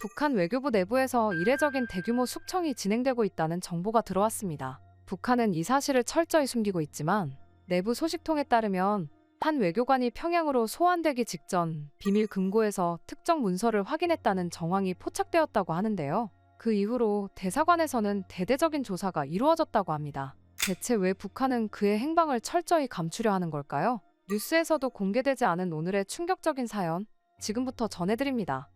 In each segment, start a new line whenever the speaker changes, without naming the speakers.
북한 외교부 내부에서 이례적인 대규모 숙청이 진행되고 있다는 정보가 들어왔습니다. 북한은 이 사실을 철저히 숨기고 있지만 내부 소식통에 따르면 한 외교관이 평양으로 소환되기 직전 비밀 금고에서 특정 문서를 확인했다는 정황이 포착되었다고 하는데요. 그 이후로 대사관에서는 대대적인 조사가 이루어졌다고 합니다. 대체 왜 북한은 그의 행방을 철저히 감추려 하는 걸까요? 뉴스에서도 공개되지 않은 오늘의 충격적인 사연, 지금부터 전해드립니다.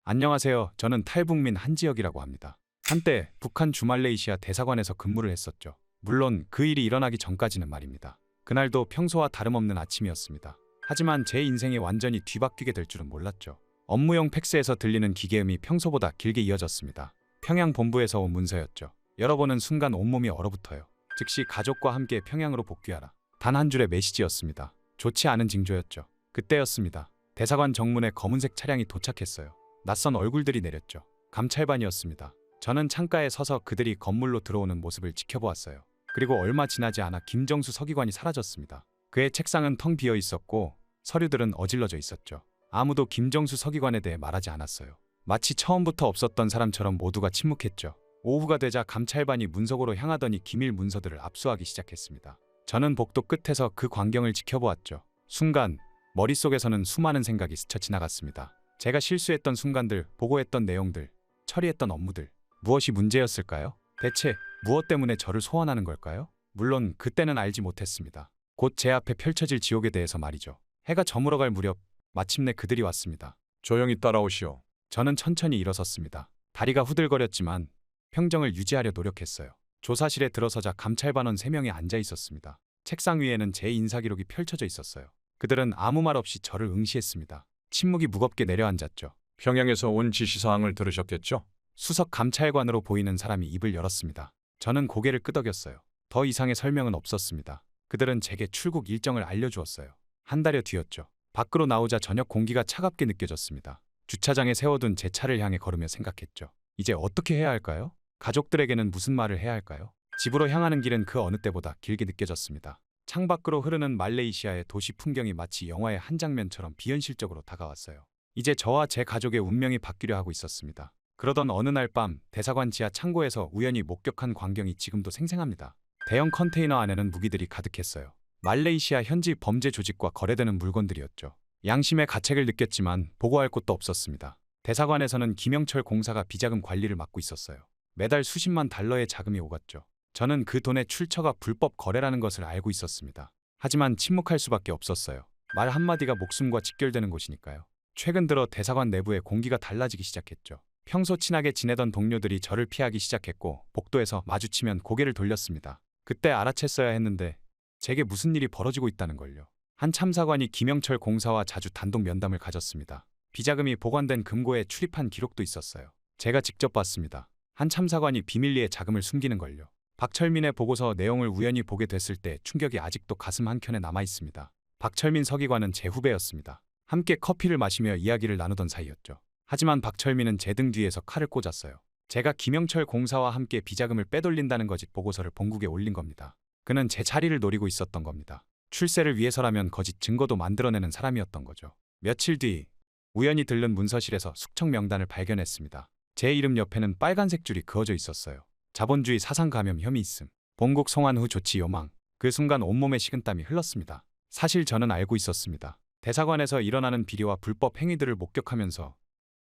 안녕하세요. 저는 탈북민 한지혁이라고 합니다. 한때 북한 주말레이시아 대사관에서 근무를 했었죠. 물론 그 일이 일어나기 전까지는 말입니다. 그날도 평소와 다름없는 아침이었습니다. 하지만 제 인생이 완전히 뒤바뀌게 될 줄은 몰랐죠. 업무용 팩스에서 들리는 기계음이 평소보다 길게 이어졌습니다. 평양 본부에서 온 문서였죠. 열어보는 순간 온몸이 얼어붙어요. 즉시 가족과 함께 평양으로 복귀하라. 단 한 줄의 메시지였습니다. 좋지 않은 징조였죠. 그때였습니다. 대사관 정문에 검은색 차량이 도착했어요. 낯선 얼굴들이 내렸죠. 감찰반이었습니다. 저는 창가에 서서 그들이 건물로 들어오는 모습을 지켜보았어요. 그리고 얼마 지나지 않아 김정수 서기관이 사라졌습니다. 그의 책상은 텅 비어 있었고 서류들은 어질러져 있었죠. 아무도 김정수 서기관에 대해 말하지 않았어요. 마치 처음부터 없었던 사람처럼 모두가 침묵했죠. 오후가 되자 감찰반이 문석으로 향하더니 기밀 문서들을 압수하기 시작했습니다. 저는 복도 끝에서 그 광경을 지켜보았죠. 순간 머릿속에서는 수많은 생각이 스쳐 지나갔습니다. 제가 실수했던 순간들, 보고했던 내용들, 처리했던 업무들, 무엇이 문제였을까요? 대체 무엇 때문에 저를 소환하는 걸까요? 물론 그때는 알지 못했습니다. 곧 제 앞에 펼쳐질 지옥에 대해서 말이죠. 해가 저물어갈 무렵 마침내 그들이 왔습니다.
조용히 따라오시오.
저는 천천히 일어섰습니다. 다리가 후들거렸지만 평정을 유지하려 노력했어요. 조사실에 들어서자 감찰반원 3명이 앉아 있었습니다. 책상 위에는 제 인사기록이 펼쳐져 있었어요. 그들은 아무 말 없이 저를 응시했습니다. 침묵이 무겁게 내려앉았죠.
평양에서 온 지시사항을 들으셨겠죠?
수석 감찰관으로 보이는 사람이 입을 열었습니다. 저는 고개를 끄덕였어요. 더 이상의 설명은 없었습니다. 그들은 제게 출국 일정을 알려주었어요. 한 달여 뒤였죠. 밖으로 나오자 저녁 공기가 차갑게 느껴졌습니다. 주차장에 세워둔 제 차를 향해 걸으며 생각했죠. 이제 어떻게 해야 할까요? 가족들에게는 무슨 말을 해야 할까요? 집으로 향하는 길은 그 어느 때보다 길게 느껴졌습니다. 창밖으로 흐르는 말레이시아의 도시 풍경이 마치 영화의 한 장면처럼 비현실적으로 다가왔어요. 이제 저와 제 가족의 운명이 바뀌려 하고 있었습니다. 그러던 어느 날 밤 대사관 지하 창고에서 우연히 목격한 광경이 지금도 생생합니다. 대형 컨테이너 안에는 무기들이 가득했어요. 말레이시아 현지 범죄 조직과 거래되는 물건들이었죠. 양심의 가책을 느꼈지만 보고할 곳도 없었습니다. 대사관에서는 김영철 공사가 비자금 관리를 맡고 있었어요. 매달 수십만 달러의 자금이 오갔죠. 저는 그 돈의 출처가 불법 거래라는 것을 알고 있었습니다. 하지만 침묵할 수밖에 없었어요. 말 한마디가 목숨과 직결되는 곳이니까요. 최근 들어 대사관 내부의 공기가 달라지기 시작했죠. 평소 친하게 지내던 동료들이 저를 피하기 시작했고 복도에서 마주치면 고개를 돌렸습니다. 그때 알아챘어야 했는데 제게 무슨 일이 벌어지고 있다는 걸요. 한 참사관이 김영철 공사와 자주 단독 면담을 가졌습니다. 비자금이 보관된 금고에 출입한 기록도 있었어요. 제가 직접 봤습니다. 한 참사관이 비밀리에 자금을 숨기는 걸요. 박철민의 보고서 내용을 우연히 보게 됐을 때 충격이 아직도 가슴 한켠에 남아 있습니다. 박철민 서기관은 제 후배였습니다. 함께 커피를 마시며 이야기를 나누던 사이였죠. 하지만 박철민은 제 등 뒤에서 칼을 꽂았어요. 제가 김영철 공사와 함께 비자금을 빼돌린다는 거짓 보고서를 본국에 올린 겁니다. 그는 제 자리를 노리고 있었던 겁니다. 출세를 위해서라면 거짓 증거도 만들어내는 사람이었던 거죠. 며칠 뒤 우연히 들른 문서실에서 숙청 명단을 발견했습니다. 제 이름 옆에는 빨간색 줄이 그어져 있었어요. 자본주의 사상 감염 혐의 있음. 본국 송환 후 조치 요망. 그 순간 온몸에 식은땀이 흘렀습니다. 사실 저는 알고 있었습니다. 대사관에서 일어나는 비리와 불법 행위들을 목격하면서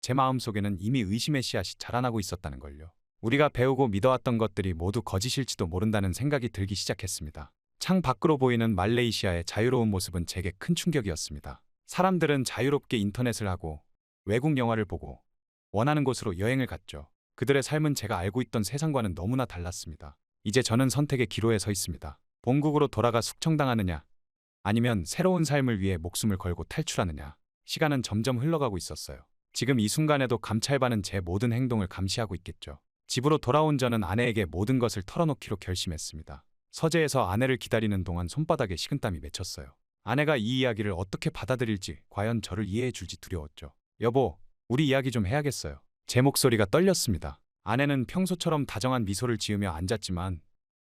제 마음속에는 이미 의심의 씨앗이 자라나고 있었다는 걸요. 우리가 배우고 믿어왔던 것들이 모두 거짓일지도 모른다는 생각이 들기 시작했습니다. 창 밖으로 보이는 말레이시아의 자유로운 모습은 제게 큰 충격이었습니다. 사람들은 자유롭게 인터넷을 하고 외국 영화를 보고 원하는 곳으로 여행을 갔죠. 그들의 삶은 제가 알고 있던 세상과는 너무나 달랐습니다. 이제 저는 선택의 기로에 서 있습니다. 본국으로 돌아가 숙청당하느냐, 아니면 새로운 삶을 위해 목숨을 걸고 탈출하느냐. 시간은 점점 흘러가고 있었어요. 지금 이 순간에도 감찰반은 제 모든 행동을 감시하고 있겠죠. 집으로 돌아온 저는 아내에게 모든 것을 털어놓기로 결심했습니다. 서재에서 아내를 기다리는 동안 손바닥에 식은땀이 맺혔어요. 아내가 이 이야기를 어떻게 받아들일지, 과연 저를 이해해 줄지 두려웠죠. 여보, 우리 이야기 좀 해야겠어요. 제 목소리가 떨렸습니다. 아내는 평소처럼 다정한 미소를 지으며 앉았지만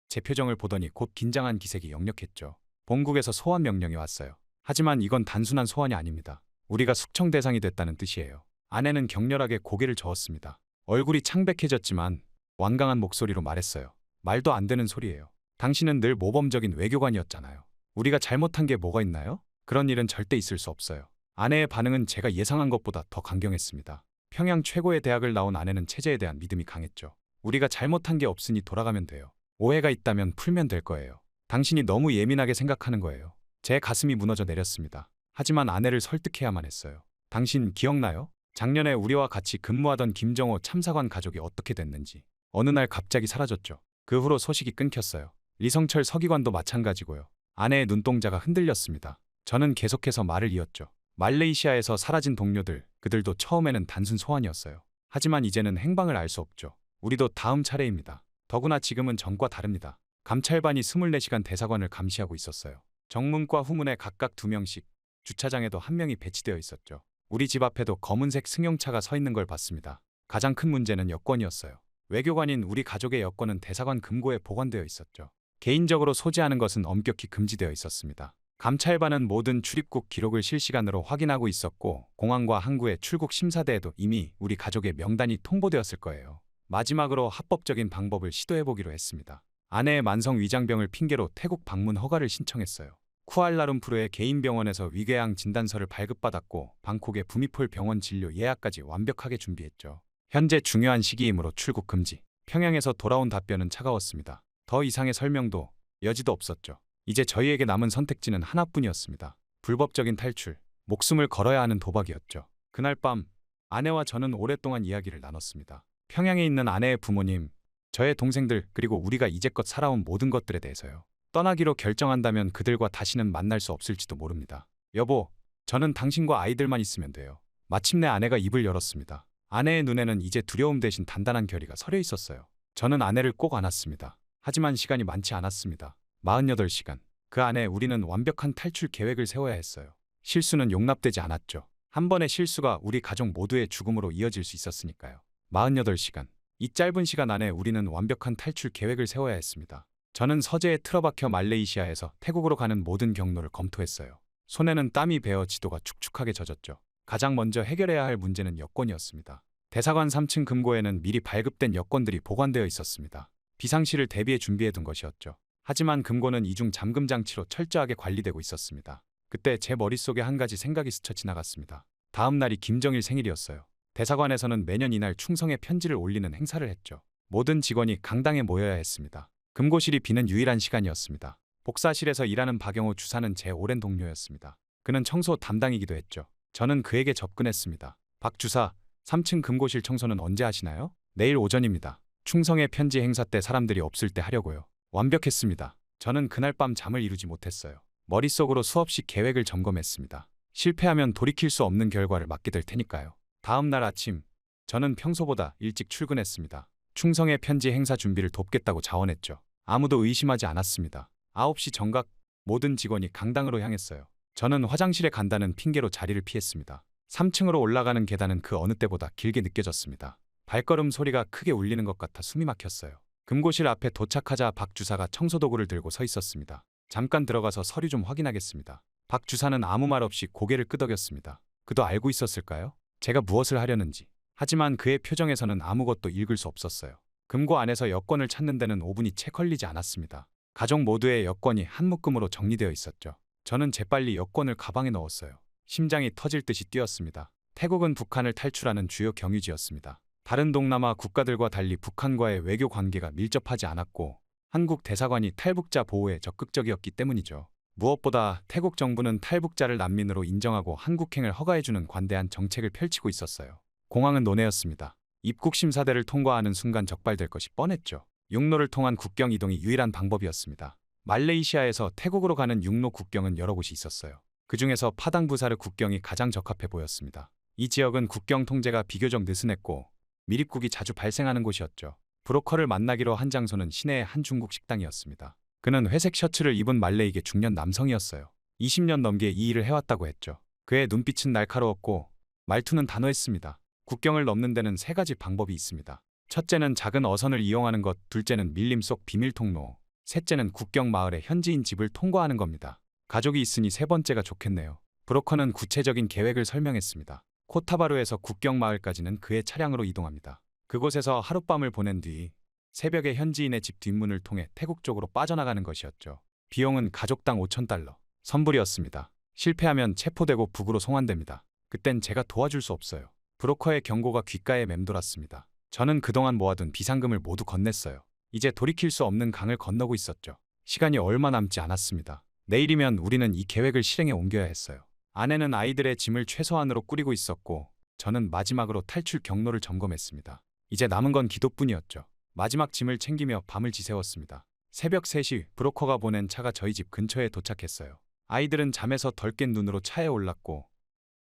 제 표정을 보더니 곧 긴장한 기색이 역력했죠. 본국에서 소환 명령이 왔어요. 하지만 이건 단순한 소환이 아닙니다. 우리가 숙청 대상이 됐다는 뜻이에요. 아내는 격렬하게 고개를 저었습니다. 얼굴이 창백해졌지만 완강한 목소리로 말했어요. 말도 안 되는 소리예요. 당신은 늘 모범적인 외교관이었잖아요. 우리가 잘못한 게 뭐가 있나요? 그런 일은 절대 있을 수 없어요. 아내의 반응은 제가 예상한 것보다 더 강경했습니다. 평양 최고의 대학을 나온 아내는 체제에 대한 믿음이 강했죠. 우리가 잘못한 게 없으니 돌아가면 돼요. 오해가 있다면 풀면 될 거예요. 당신이 너무 예민하게 생각하는 거예요. 제 가슴이 무너져 내렸습니다. 하지만 아내를 설득해야만 했어요. 당신 기억나요? 작년에 우리와 같이 근무하던 김정호 참사관 가족이 어떻게 됐는지. 어느 날 갑자기 사라졌죠. 그 후로 소식이 끊겼어요. 리성철 서기관도 마찬가지고요. 아내의 눈동자가 흔들렸습니다. 저는 계속해서 말을 이었죠. 말레이시아에서 사라진 동료들, 그들도 처음에는 단순 소환이었어요. 하지만 이제는 행방을 알 수 없죠. 우리도 다음 차례입니다. 더구나 지금은 전과 다릅니다. 감찰반이 24시간 대사관을 감시하고 있었어요. 정문과 후문에 각각 2명씩, 주차장에도 1명이 배치되어 있었죠. 우리 집 앞에도 검은색 승용차가 서 있는 걸 봤습니다. 가장 큰 문제는 여권이었어요. 외교관인 우리 가족의 여권은 대사관 금고에 보관되어 있었죠. 개인적으로 소지하는 것은 엄격히 금지되어 있었습니다. 감찰반은 모든 출입국 기록을 실시간으로 확인하고 있었고 공항과 항구의 출국 심사대에도 이미 우리 가족의 명단이 통보되었을 거예요. 마지막으로 합법적인 방법을 시도해보기로 했습니다. 아내의 만성 위장병을 핑계로 태국 방문 허가를 신청했어요. 쿠알라룸푸르의 개인 병원에서 위궤양 진단서를 발급받았고 방콕의 부미폴 병원 진료 예약까지 완벽하게 준비했죠. 현재 중요한 시기이므로 출국 금지. 평양에서 돌아온 답변은 차가웠습니다. 더 이상의 설명도 여지도 없었죠. 이제 저희에게 남은 선택지는 하나뿐이었습니다. 불법적인 탈출, 목숨을 걸어야 하는 도박이었죠. 그날 밤 아내와 저는 오랫동안 이야기를 나눴습니다. 평양에 있는 아내의 부모님, 저의 동생들, 그리고 우리가 이제껏 살아온 모든 것들에 대해서요. 떠나기로 결정한다면 그들과 다시는 만날 수 없을지도 모릅니다. 여보, 저는 당신과 아이들만 있으면 돼요. 마침내 아내가 입을 열었습니다. 아내의 눈에는 이제 두려움 대신 단단한 결의가 서려 있었어요. 저는 아내를 꼭 안았습니다. 하지만 시간이 많지 않았습니다. 48시간. 그 안에 우리는 완벽한 탈출 계획을 세워야 했어요. 실수는 용납되지 않았죠. 한 번의 실수가 우리 가족 모두의 죽음으로 이어질 수 있었으니까요. 48시간. 이 짧은 시간 안에 우리는 완벽한 탈출 계획을 세워야 했습니다. 저는 서재에 틀어박혀 말레이시아에서 태국으로 가는 모든 경로를 검토했어요. 손에는 땀이 배어 지도가 축축하게 젖었죠. 가장 먼저 해결해야 할 문제는 여권이었습니다. 대사관 3층 금고에는 미리 발급된 여권들이 보관되어 있었습니다. 비상시를 대비해 준비해둔 것이었죠. 하지만 금고는 이중 잠금 장치로 철저하게 관리되고 있었습니다. 그때 제 머릿속에 한 가지 생각이 스쳐 지나갔습니다. 다음 날이 김정일 생일이었어요. 대사관에서는 매년 이날 충성의 편지를 올리는 행사를 했죠. 모든 직원이 강당에 모여야 했습니다. 금고실이 비는 유일한 시간이었습니다. 복사실에서 일하는 박영호 주사는 제 오랜 동료였습니다. 그는 청소 담당이기도 했죠. 저는 그에게 접근했습니다. 박 주사, 3층 금고실 청소는 언제 하시나요? 내일 오전입니다. 충성의 편지 행사 때 사람들이 없을 때 하려고요. 완벽했습니다. 저는 그날 밤 잠을 이루지 못했어요. 머릿속으로 수없이 계획을 점검했습니다. 실패하면 돌이킬 수 없는 결과를 맞게 될 테니까요. 다음 날 아침, 저는 평소보다 일찍 출근했습니다. 충성의 편지 행사 준비를 돕겠다고 자원했죠. 아무도 의심하지 않았습니다. 9시 정각, 모든 직원이 강당으로 향했어요. 저는 화장실에 간다는 핑계로 자리를 피했습니다. 3층으로 올라가는 계단은 그 어느 때보다 길게 느껴졌습니다. 발걸음 소리가 크게 울리는 것 같아 숨이 막혔어요. 금고실 앞에 도착하자 박 주사가 청소도구를 들고 서 있었습니다. 잠깐 들어가서 서류 좀 확인하겠습니다. 박 주사는 아무 말 없이 고개를 끄덕였습니다. 그도 알고 있었을까요? 제가 무엇을 하려는지. 하지만 그의 표정에서는 아무것도 읽을 수 없었어요. 금고 안에서 여권을 찾는 데는 5분이 채 걸리지 않았습니다. 가족 모두의 여권이 한 묶음으로 정리되어 있었죠. 저는 재빨리 여권을 가방에 넣었어요. 심장이 터질 듯이 뛰었습니다. 태국은 북한을 탈출하는 주요 경유지였습니다. 다른 동남아 국가들과 달리 북한과의 외교 관계가 밀접하지 않았고 한국 대사관이 탈북자 보호에 적극적이었기 때문이죠. 무엇보다 태국 정부는 탈북자를 난민으로 인정하고 한국행을 허가해주는 관대한 정책을 펼치고 있었어요. 공항은 논해였습니다. 입국 심사대를 통과하는 순간 적발될 것이 뻔했죠. 육로를 통한 국경 이동이 유일한 방법이었습니다. 말레이시아에서 태국으로 가는 육로 국경은 여러 곳이 있었어요. 그중에서 파당부사르 국경이 가장 적합해 보였습니다. 이 지역은 국경 통제가 비교적 느슨했고 밀입국이 자주 발생하는 곳이었죠. 브로커를 만나기로 한 장소는 시내의 한 중국 식당이었습니다. 그는 회색 셔츠를 입은 말레이계 중년 남성이었어요. 20년 넘게 이 일을 해왔다고 했죠. 그의 눈빛은 날카로웠고 말투는 단호했습니다. 국경을 넘는 데는 3가지 방법이 있습니다. 첫째는 작은 어선을 이용하는 것, 둘째는 밀림 속 비밀 통로, 셋째는 국경 마을의 현지인 집을 통과하는 겁니다. 가족이 있으니 세 번째가 좋겠네요. 브로커는 구체적인 계획을 설명했습니다. 코타바루에서 국경 마을까지는 그의 차량으로 이동합니다. 그곳에서 하룻밤을 보낸 뒤 새벽에 현지인의 집 뒷문을 통해 태국 쪽으로 빠져나가는 것이었죠. 비용은 가족당 5,000달러. 선불이었습니다. 실패하면 체포되고 북으로 송환됩니다. 그땐 제가 도와줄 수 없어요. 브로커의 경고가 귓가에 맴돌았습니다. 저는 그동안 모아둔 비상금을 모두 건넸어요. 이제 돌이킬 수 없는 강을 건너고 있었죠. 시간이 얼마 남지 않았습니다. 내일이면 우리는 이 계획을 실행에 옮겨야 했어요. 아내는 아이들의 짐을 최소한으로 꾸리고 있었고 저는 마지막으로 탈출 경로를 점검했습니다. 이제 남은 건 기도뿐이었죠. 마지막 짐을 챙기며 밤을 지새웠습니다. 새벽 3시 브로커가 보낸 차가 저희 집 근처에 도착했어요. 아이들은 잠에서 덜 깬 눈으로 차에 올랐고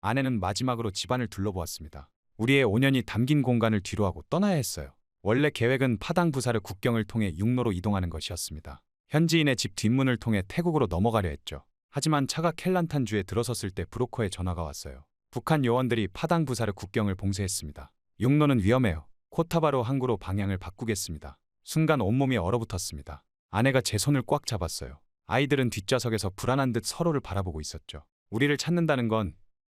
아내는 마지막으로 집안을 둘러보았습니다. 우리의 5년이 담긴 공간을 뒤로하고 떠나야 했어요. 원래 계획은 파당 부사르 국경을 통해 육로로 이동하는 것이었습니다. 현지인의 집 뒷문을 통해 태국으로 넘어가려 했죠. 하지만 차가 켈란탄주에 들어섰을 때 브로커의 전화가 왔어요. 북한 요원들이 파당 부사르 국경을 봉쇄했습니다. 육로는 위험해요. 코타바루 항구로 방향을 바꾸겠습니다. 순간 온몸이 얼어붙었습니다. 아내가 제 손을 꽉 잡았어요. 아이들은 뒷좌석에서 불안한 듯 서로를 바라보고 있었죠. 우리를 찾는다는 건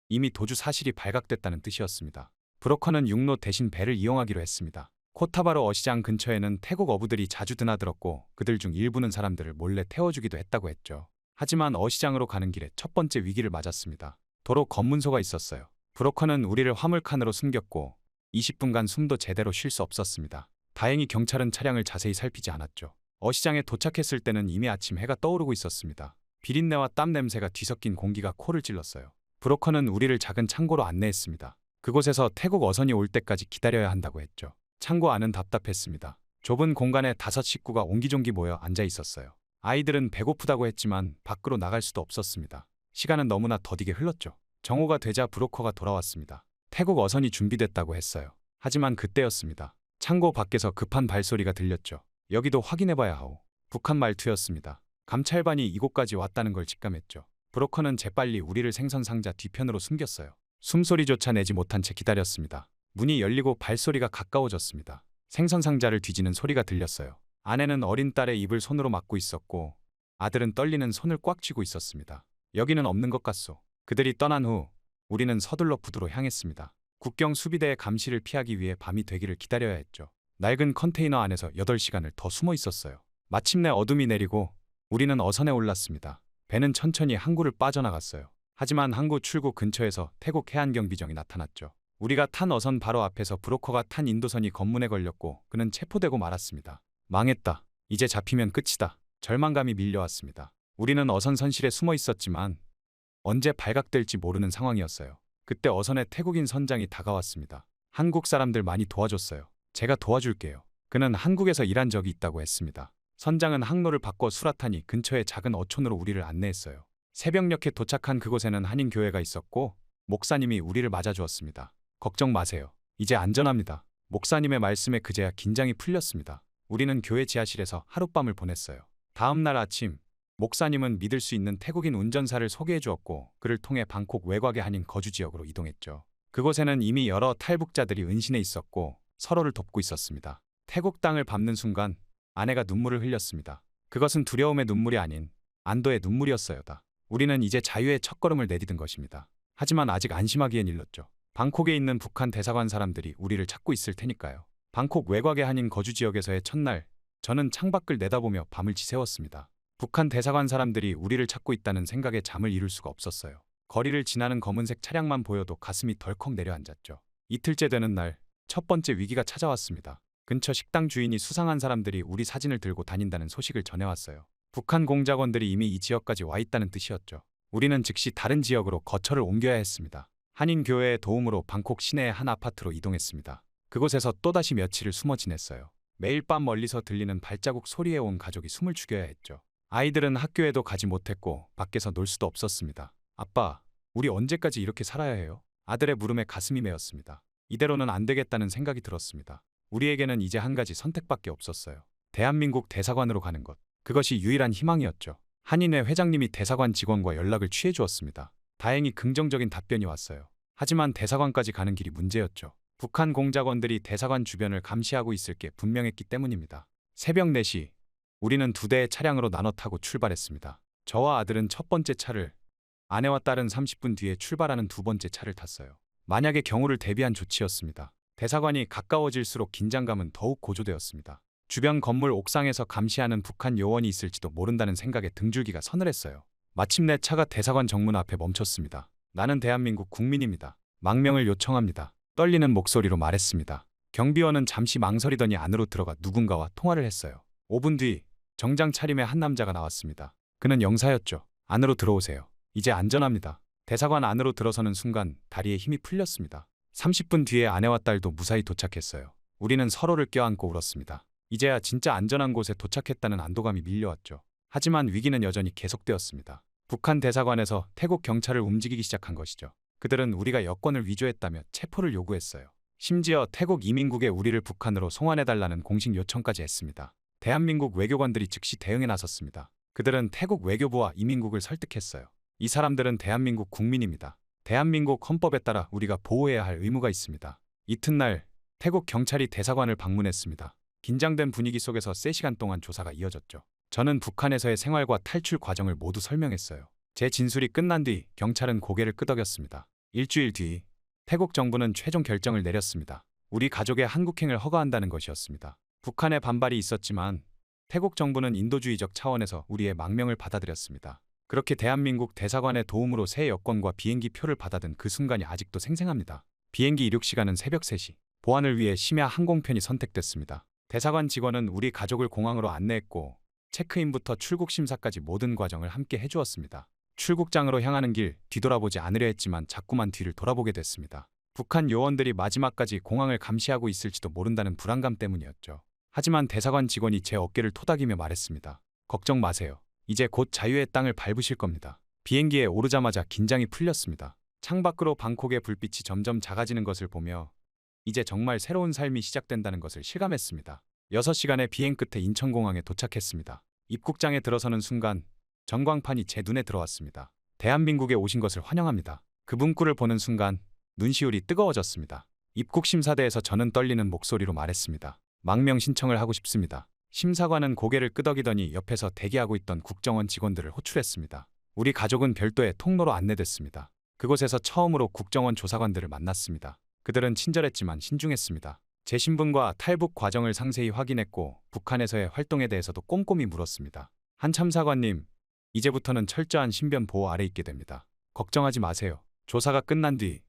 이미 도주 사실이 발각됐다는 뜻이었습니다. 브로커는 육로 대신 배를 이용하기로 했습니다. 코타바루 어시장 근처에는 태국 어부들이 자주 드나들었고 그들 중 일부는 사람들을 몰래 태워주기도 했다고 했죠. 하지만 어시장으로 가는 길에 첫 번째 위기를 맞았습니다. 도로 검문소가 있었어요. 브로커는 우리를 화물칸으로 숨겼고 20분간 숨도 제대로 쉴 수 없었습니다. 다행히 경찰은 차량을 자세히 살피지 않았죠. 어시장에 도착했을 때는 이미 아침 해가 떠오르고 있었습니다. 비린내와 땀 냄새가 뒤섞인 공기가 코를 찔렀어요. 브로커는 우리를 작은 창고로 안내했습니다. 그곳에서 태국 어선이 올 때까지 기다려야 한다고 했죠. 창고 안은 답답했습니다. 좁은 공간에 5 식구가 옹기종기 모여 앉아 있었어요. 아이들은 배고프다고 했지만 밖으로 나갈 수도 없었습니다. 시간은 너무나 더디게 흘렀죠. 정오가 되자 브로커가 돌아왔습니다. 태국 어선이 준비됐다고 했어요. 하지만 그때였습니다. 창고 밖에서 급한 발소리가 들렸죠. 여기도 확인해봐야 하오. 북한 말투였습니다. 감찰반이 이곳까지 왔다는 걸 직감했죠. 브로커는 재빨리 우리를 생선 상자 뒤편으로 숨겼어요. 숨소리조차 내지 못한 채 기다렸습니다. 문이 열리고 발소리가 가까워졌습니다. 생선 상자를 뒤지는 소리가 들렸어요. 아내는 어린 딸의 입을 손으로 막고 있었고 아들은 떨리는 손을 꽉 쥐고 있었습니다. 여기는 없는 것 같소. 그들이 떠난 후 우리는 서둘러 부두로 향했습니다. 국경 수비대의 감시를 피하기 위해 밤이 되기를 기다려야 했죠. 낡은 컨테이너 안에서 8시간을 더 숨어 있었어요. 마침내 어둠이 내리고 우리는 어선에 올랐습니다. 배는 천천히 항구를 빠져나갔어요. 하지만 항구 출구 근처에서 태국 해안경비정이 나타났죠. 우리가 탄 어선 바로 앞에서 브로커가 탄 인도선이 검문에 걸렸고 그는 체포되고 말았습니다. 망했다. 이제 잡히면 끝이다. 절망감이 밀려왔습니다. 우리는 어선 선실에 숨어 있었지만 언제 발각될지 모르는 상황이었어요. 그때 어선의 태국인 선장이 다가왔습니다. 한국 사람들 많이 도와줬어요. 제가 도와줄게요. 그는 한국에서 일한 적이 있다고 했습니다. 선장은 항로를 바꿔 수라타니 근처의 작은 어촌으로 우리를 안내했어요. 새벽녘에 도착한 그곳에는 한인 교회가 있었고 목사님이 우리를 맞아주었습니다. 걱정 마세요. 이제 안전합니다. 목사님의 말씀에 그제야 긴장이 풀렸습니다. 우리는 교회 지하실에서 하룻밤을 보냈어요. 다음 날 아침 목사님은 믿을 수 있는 태국인 운전사를 소개해 주었고 그를 통해 방콕 외곽의 한인 거주 지역으로 이동했죠. 그곳에는 이미 여러 탈북자들이 은신해 있었고 서로를 돕고 있었습니다. 태국 땅을 밟는 순간 아내가 눈물을 흘렸습니다. 그것은 두려움의 눈물이 아닌 안도의 눈물이었어요다. 우리는 이제 자유의 첫걸음을 내디딘 것입니다. 하지만 아직 안심하기엔 일렀죠. 방콕에 있는 북한 대사관 사람들이 우리를 찾고 있을 테니까요. 방콕 외곽의 한인 거주 지역에서의 첫날, 저는 창밖을 내다보며 밤을 지새웠습니다. 북한 대사관 사람들이 우리를 찾고 있다는 생각에 잠을 이룰 수가 없었어요. 거리를 지나는 검은색 차량만 보여도 가슴이 덜컥 내려앉았죠. 이틀째 되는 날, 첫 번째 위기가 찾아왔습니다. 근처 식당 주인이 수상한 사람들이 우리 사진을 들고 다닌다는 소식을 전해왔어요. 북한 공작원들이 이미 이 지역까지 와 있다는 뜻이었죠. 우리는 즉시 다른 지역으로 거처를 옮겨야 했습니다. 한인 교회의 도움으로 방콕 시내의 한 아파트로 이동했습니다. 그곳에서 또다시 며칠을 숨어 지냈어요. 매일 밤 멀리서 들리는 발자국 소리에 온 가족이 숨을 죽여야 했죠. 아이들은 학교에도 가지 못했고 밖에서 놀 수도 없었습니다. 아빠, 우리 언제까지 이렇게 살아야 해요? 아들의 물음에 가슴이 메었습니다. 이대로는 안 되겠다는 생각이 들었습니다. 우리에게는 이제 한 가지 선택밖에 없었어요. 대한민국 대사관으로 가는 것. 그것이 유일한 희망이었죠. 한인회 회장님이 대사관 직원과 연락을 취해 주었습니다. 다행히 긍정적인 답변이 왔어요. 하지만 대사관까지 가는 길이 문제였죠. 북한 공작원들이 대사관 주변을 감시하고 있을 게 분명했기 때문입니다. 새벽 4시, 우리는 2대의 차량으로 나눠 타고 출발했습니다. 저와 아들은 첫 번째 차를, 아내와 딸은 30분 뒤에 출발하는 두 번째 차를 탔어요. 만약의 경우를 대비한 조치였습니다. 대사관이 가까워질수록 긴장감은 더욱 고조되었습니다. 주변 건물 옥상에서 감시하는 북한 요원이 있을지도 모른다는 생각에 등줄기가 서늘했어요. 마침내 차가 대사관 정문 앞에 멈췄습니다. 나는 대한민국 국민입니다. 망명을 요청합니다. 떨리는 목소리로 말했습니다. 경비원은 잠시 망설이더니 안으로 들어가 누군가와 통화를 했어요. 5분 뒤 정장 차림의 한 남자가 나왔습니다. 그는 영사였죠. 안으로 들어오세요. 이제 안전합니다. 대사관 안으로 들어서는 순간 다리에 힘이 풀렸습니다. 30분 뒤에 아내와 딸도 무사히 도착했어요. 우리는 서로를 껴안고 울었습니다. 이제야 진짜 안전한 곳에 도착했다는 안도감이 밀려왔죠. 하지만 위기는 여전히 계속되었습니다. 북한 대사관에서 태국 경찰을 움직이기 시작한 것이죠. 그들은 우리가 여권을 위조했다며 체포를 요구했어요. 심지어 태국 이민국에 우리를 북한으로 송환해달라는 공식 요청까지 했습니다. 대한민국 외교관들이 즉시 대응에 나섰습니다. 그들은 태국 외교부와 이민국을 설득했어요. 이 사람들은 대한민국 국민입니다. 대한민국 헌법에 따라 우리가 보호해야 할 의무가 있습니다. 이튿날 태국 경찰이 대사관을 방문했습니다. 긴장된 분위기 속에서 3시간 동안 조사가 이어졌죠. 저는 북한에서의 생활과 탈출 과정을 모두 설명했어요. 제 진술이 끝난 뒤 경찰은 고개를 끄덕였습니다. 일주일 뒤 태국 정부는 최종 결정을 내렸습니다. 우리 가족의 한국행을 허가한다는 것이었습니다. 북한의 반발이 있었지만 태국 정부는 인도주의적 차원에서 우리의 망명을 받아들였습니다. 그렇게 대한민국 대사관의 도움으로 새 여권과 비행기 표를 받아든 그 순간이 아직도 생생합니다. 비행기 이륙 시간은 새벽 3시. 보안을 위해 심야 항공편이 선택됐습니다. 대사관 직원은 우리 가족을 공항으로 안내했고 체크인부터 출국 심사까지 모든 과정을 함께 해주었습니다. 출국장으로 향하는 길 뒤돌아보지 않으려 했지만 자꾸만 뒤를 돌아보게 됐습니다. 북한 요원들이 마지막까지 공항을 감시하고 있을지도 모른다는 불안감 때문이었죠. 하지만 대사관 직원이 제 어깨를 토닥이며 말했습니다. 걱정 마세요. 이제 곧 자유의 땅을 밟으실 겁니다. 비행기에 오르자마자 긴장이 풀렸습니다. 창밖으로 방콕의 불빛이 점점 작아지는 것을 보며 이제 정말 새로운 삶이 시작된다는 것을 실감했습니다. 6시간의 비행 끝에 인천공항에 도착했습니다. 입국장에 들어서는 순간 전광판이 제 눈에 들어왔습니다. 대한민국에 오신 것을 환영합니다. 그 문구를 보는 순간 눈시울이 뜨거워졌습니다. 입국 심사대에서 저는 떨리는 목소리로 말했습니다. 망명 신청을 하고 싶습니다. 심사관은 고개를 끄덕이더니 옆에서 대기하고 있던 국정원 직원들을 호출했습니다. 우리 가족은 별도의 통로로 안내됐습니다. 그곳에서 처음으로 국정원 조사관들을 만났습니다. 그들은 친절했지만 신중했습니다. 제 신분과 탈북 과정을 상세히 확인했고 북한에서의 활동에 대해서도 꼼꼼히 물었습니다. 한 참사관님, 이제부터는 철저한 신변 보호 아래 있게 됩니다. 걱정하지 마세요. 조사가 끝난 뒤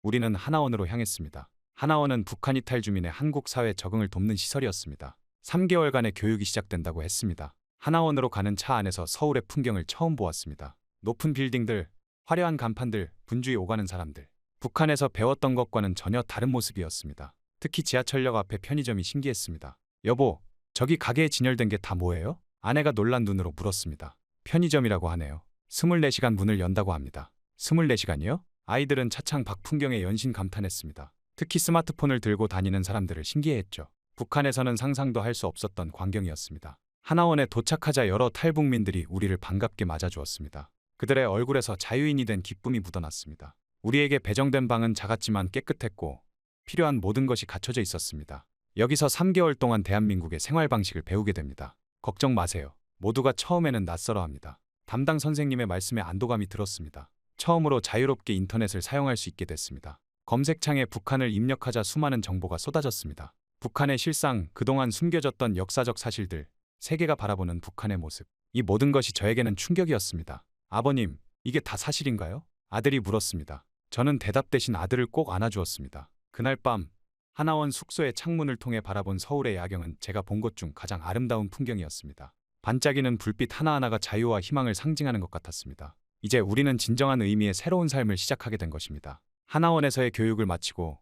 우리는 하나원으로 향했습니다. 하나원은 북한 이탈 주민의 한국 사회 적응을 돕는 시설이었습니다. 3개월간의 교육이 시작된다고 했습니다. 하나원으로 가는 차 안에서 서울의 풍경을 처음 보았습니다. 높은 빌딩들, 화려한 간판들, 분주히 오가는 사람들. 북한에서 배웠던 것과는 전혀 다른 모습이었습니다. 특히 지하철역 앞에 편의점이 신기했습니다. 여보, 저기 가게에 진열된 게 다 뭐예요? 아내가 놀란 눈으로 물었습니다. 편의점이라고 하네요. 24시간 문을 연다고 합니다. 24시간이요? 아이들은 차창 밖 풍경에 연신 감탄했습니다. 특히 스마트폰을 들고 다니는 사람들을 신기해했죠. 북한에서는 상상도 할 수 없었던 광경이었습니다. 하나원에 도착하자 여러 탈북민들이 우리를 반갑게 맞아주었습니다. 그들의 얼굴에서 자유인이 된 기쁨이 묻어났습니다. 우리에게 배정된 방은 작았지만 깨끗했고 필요한 모든 것이 갖춰져 있었습니다. 여기서 3개월 동안 대한민국의 생활 방식을 배우게 됩니다. 걱정 마세요. 모두가 처음에는 낯설어합니다. 담당 선생님의 말씀에 안도감이 들었습니다. 처음으로 자유롭게 인터넷을 사용할 수 있게 됐습니다. 검색창에 북한을 입력하자 수많은 정보가 쏟아졌습니다. 북한의 실상, 그동안 숨겨졌던 역사적 사실들, 세계가 바라보는 북한의 모습. 이 모든 것이 저에게는 충격이었습니다. 아버님, 이게 다 사실인가요? 아들이 물었습니다. 저는 대답 대신 아들을 꼭 안아주었습니다. 그날 밤 하나원 숙소의 창문을 통해 바라본 서울의 야경은 제가 본 것 중 가장 아름다운 풍경이었습니다. 반짝이는 불빛 하나하나가 자유와 희망을 상징하는 것 같았습니다. 이제 우리는 진정한 의미의 새로운 삶을 시작하게 된 것입니다. 하나원에서의 교육을 마치고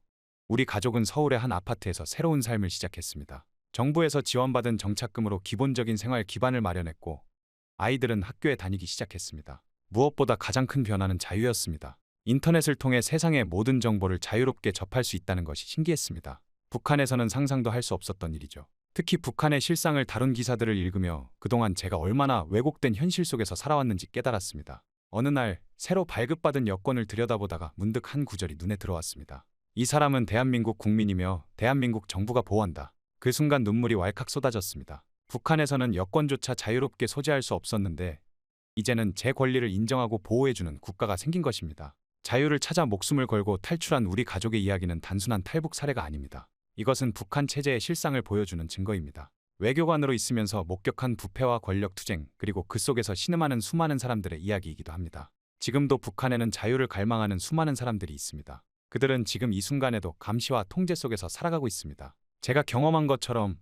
우리 가족은 서울의 한 아파트에서 새로운 삶을 시작했습니다. 정부에서 지원받은 정착금으로 기본적인 생활 기반을 마련했고 아이들은 학교에 다니기 시작했습니다. 무엇보다 가장 큰 변화는 자유였습니다. 인터넷을 통해 세상의 모든 정보를 자유롭게 접할 수 있다는 것이 신기했습니다. 북한에서는 상상도 할 수 없었던 일이죠. 특히 북한의 실상을 다룬 기사들을 읽으며 그동안 제가 얼마나 왜곡된 현실 속에서 살아왔는지 깨달았습니다. 어느 날 새로 발급받은 여권을 들여다보다가 문득 한 구절이 눈에 들어왔습니다. 이 사람은 대한민국 국민이며 대한민국 정부가 보호한다. 그 순간 눈물이 왈칵 쏟아졌습니다. 북한에서는 여권조차 자유롭게 소지할 수 없었는데 이제는 제 권리를 인정하고 보호해주는 국가가 생긴 것입니다. 자유를 찾아 목숨을 걸고 탈출한 우리 가족의 이야기는 단순한 탈북 사례가 아닙니다. 이것은 북한 체제의 실상을 보여주는 증거입니다. 외교관으로 있으면서 목격한 부패와 권력 투쟁, 그리고 그 속에서 신음하는 수많은 사람들의 이야기이기도 합니다. 지금도 북한에는 자유를 갈망하는 수많은 사람들이 있습니다. 그들은 지금 이 순간에도 감시와 통제 속에서 살아가고 있습니다. 제가 경험한 것처럼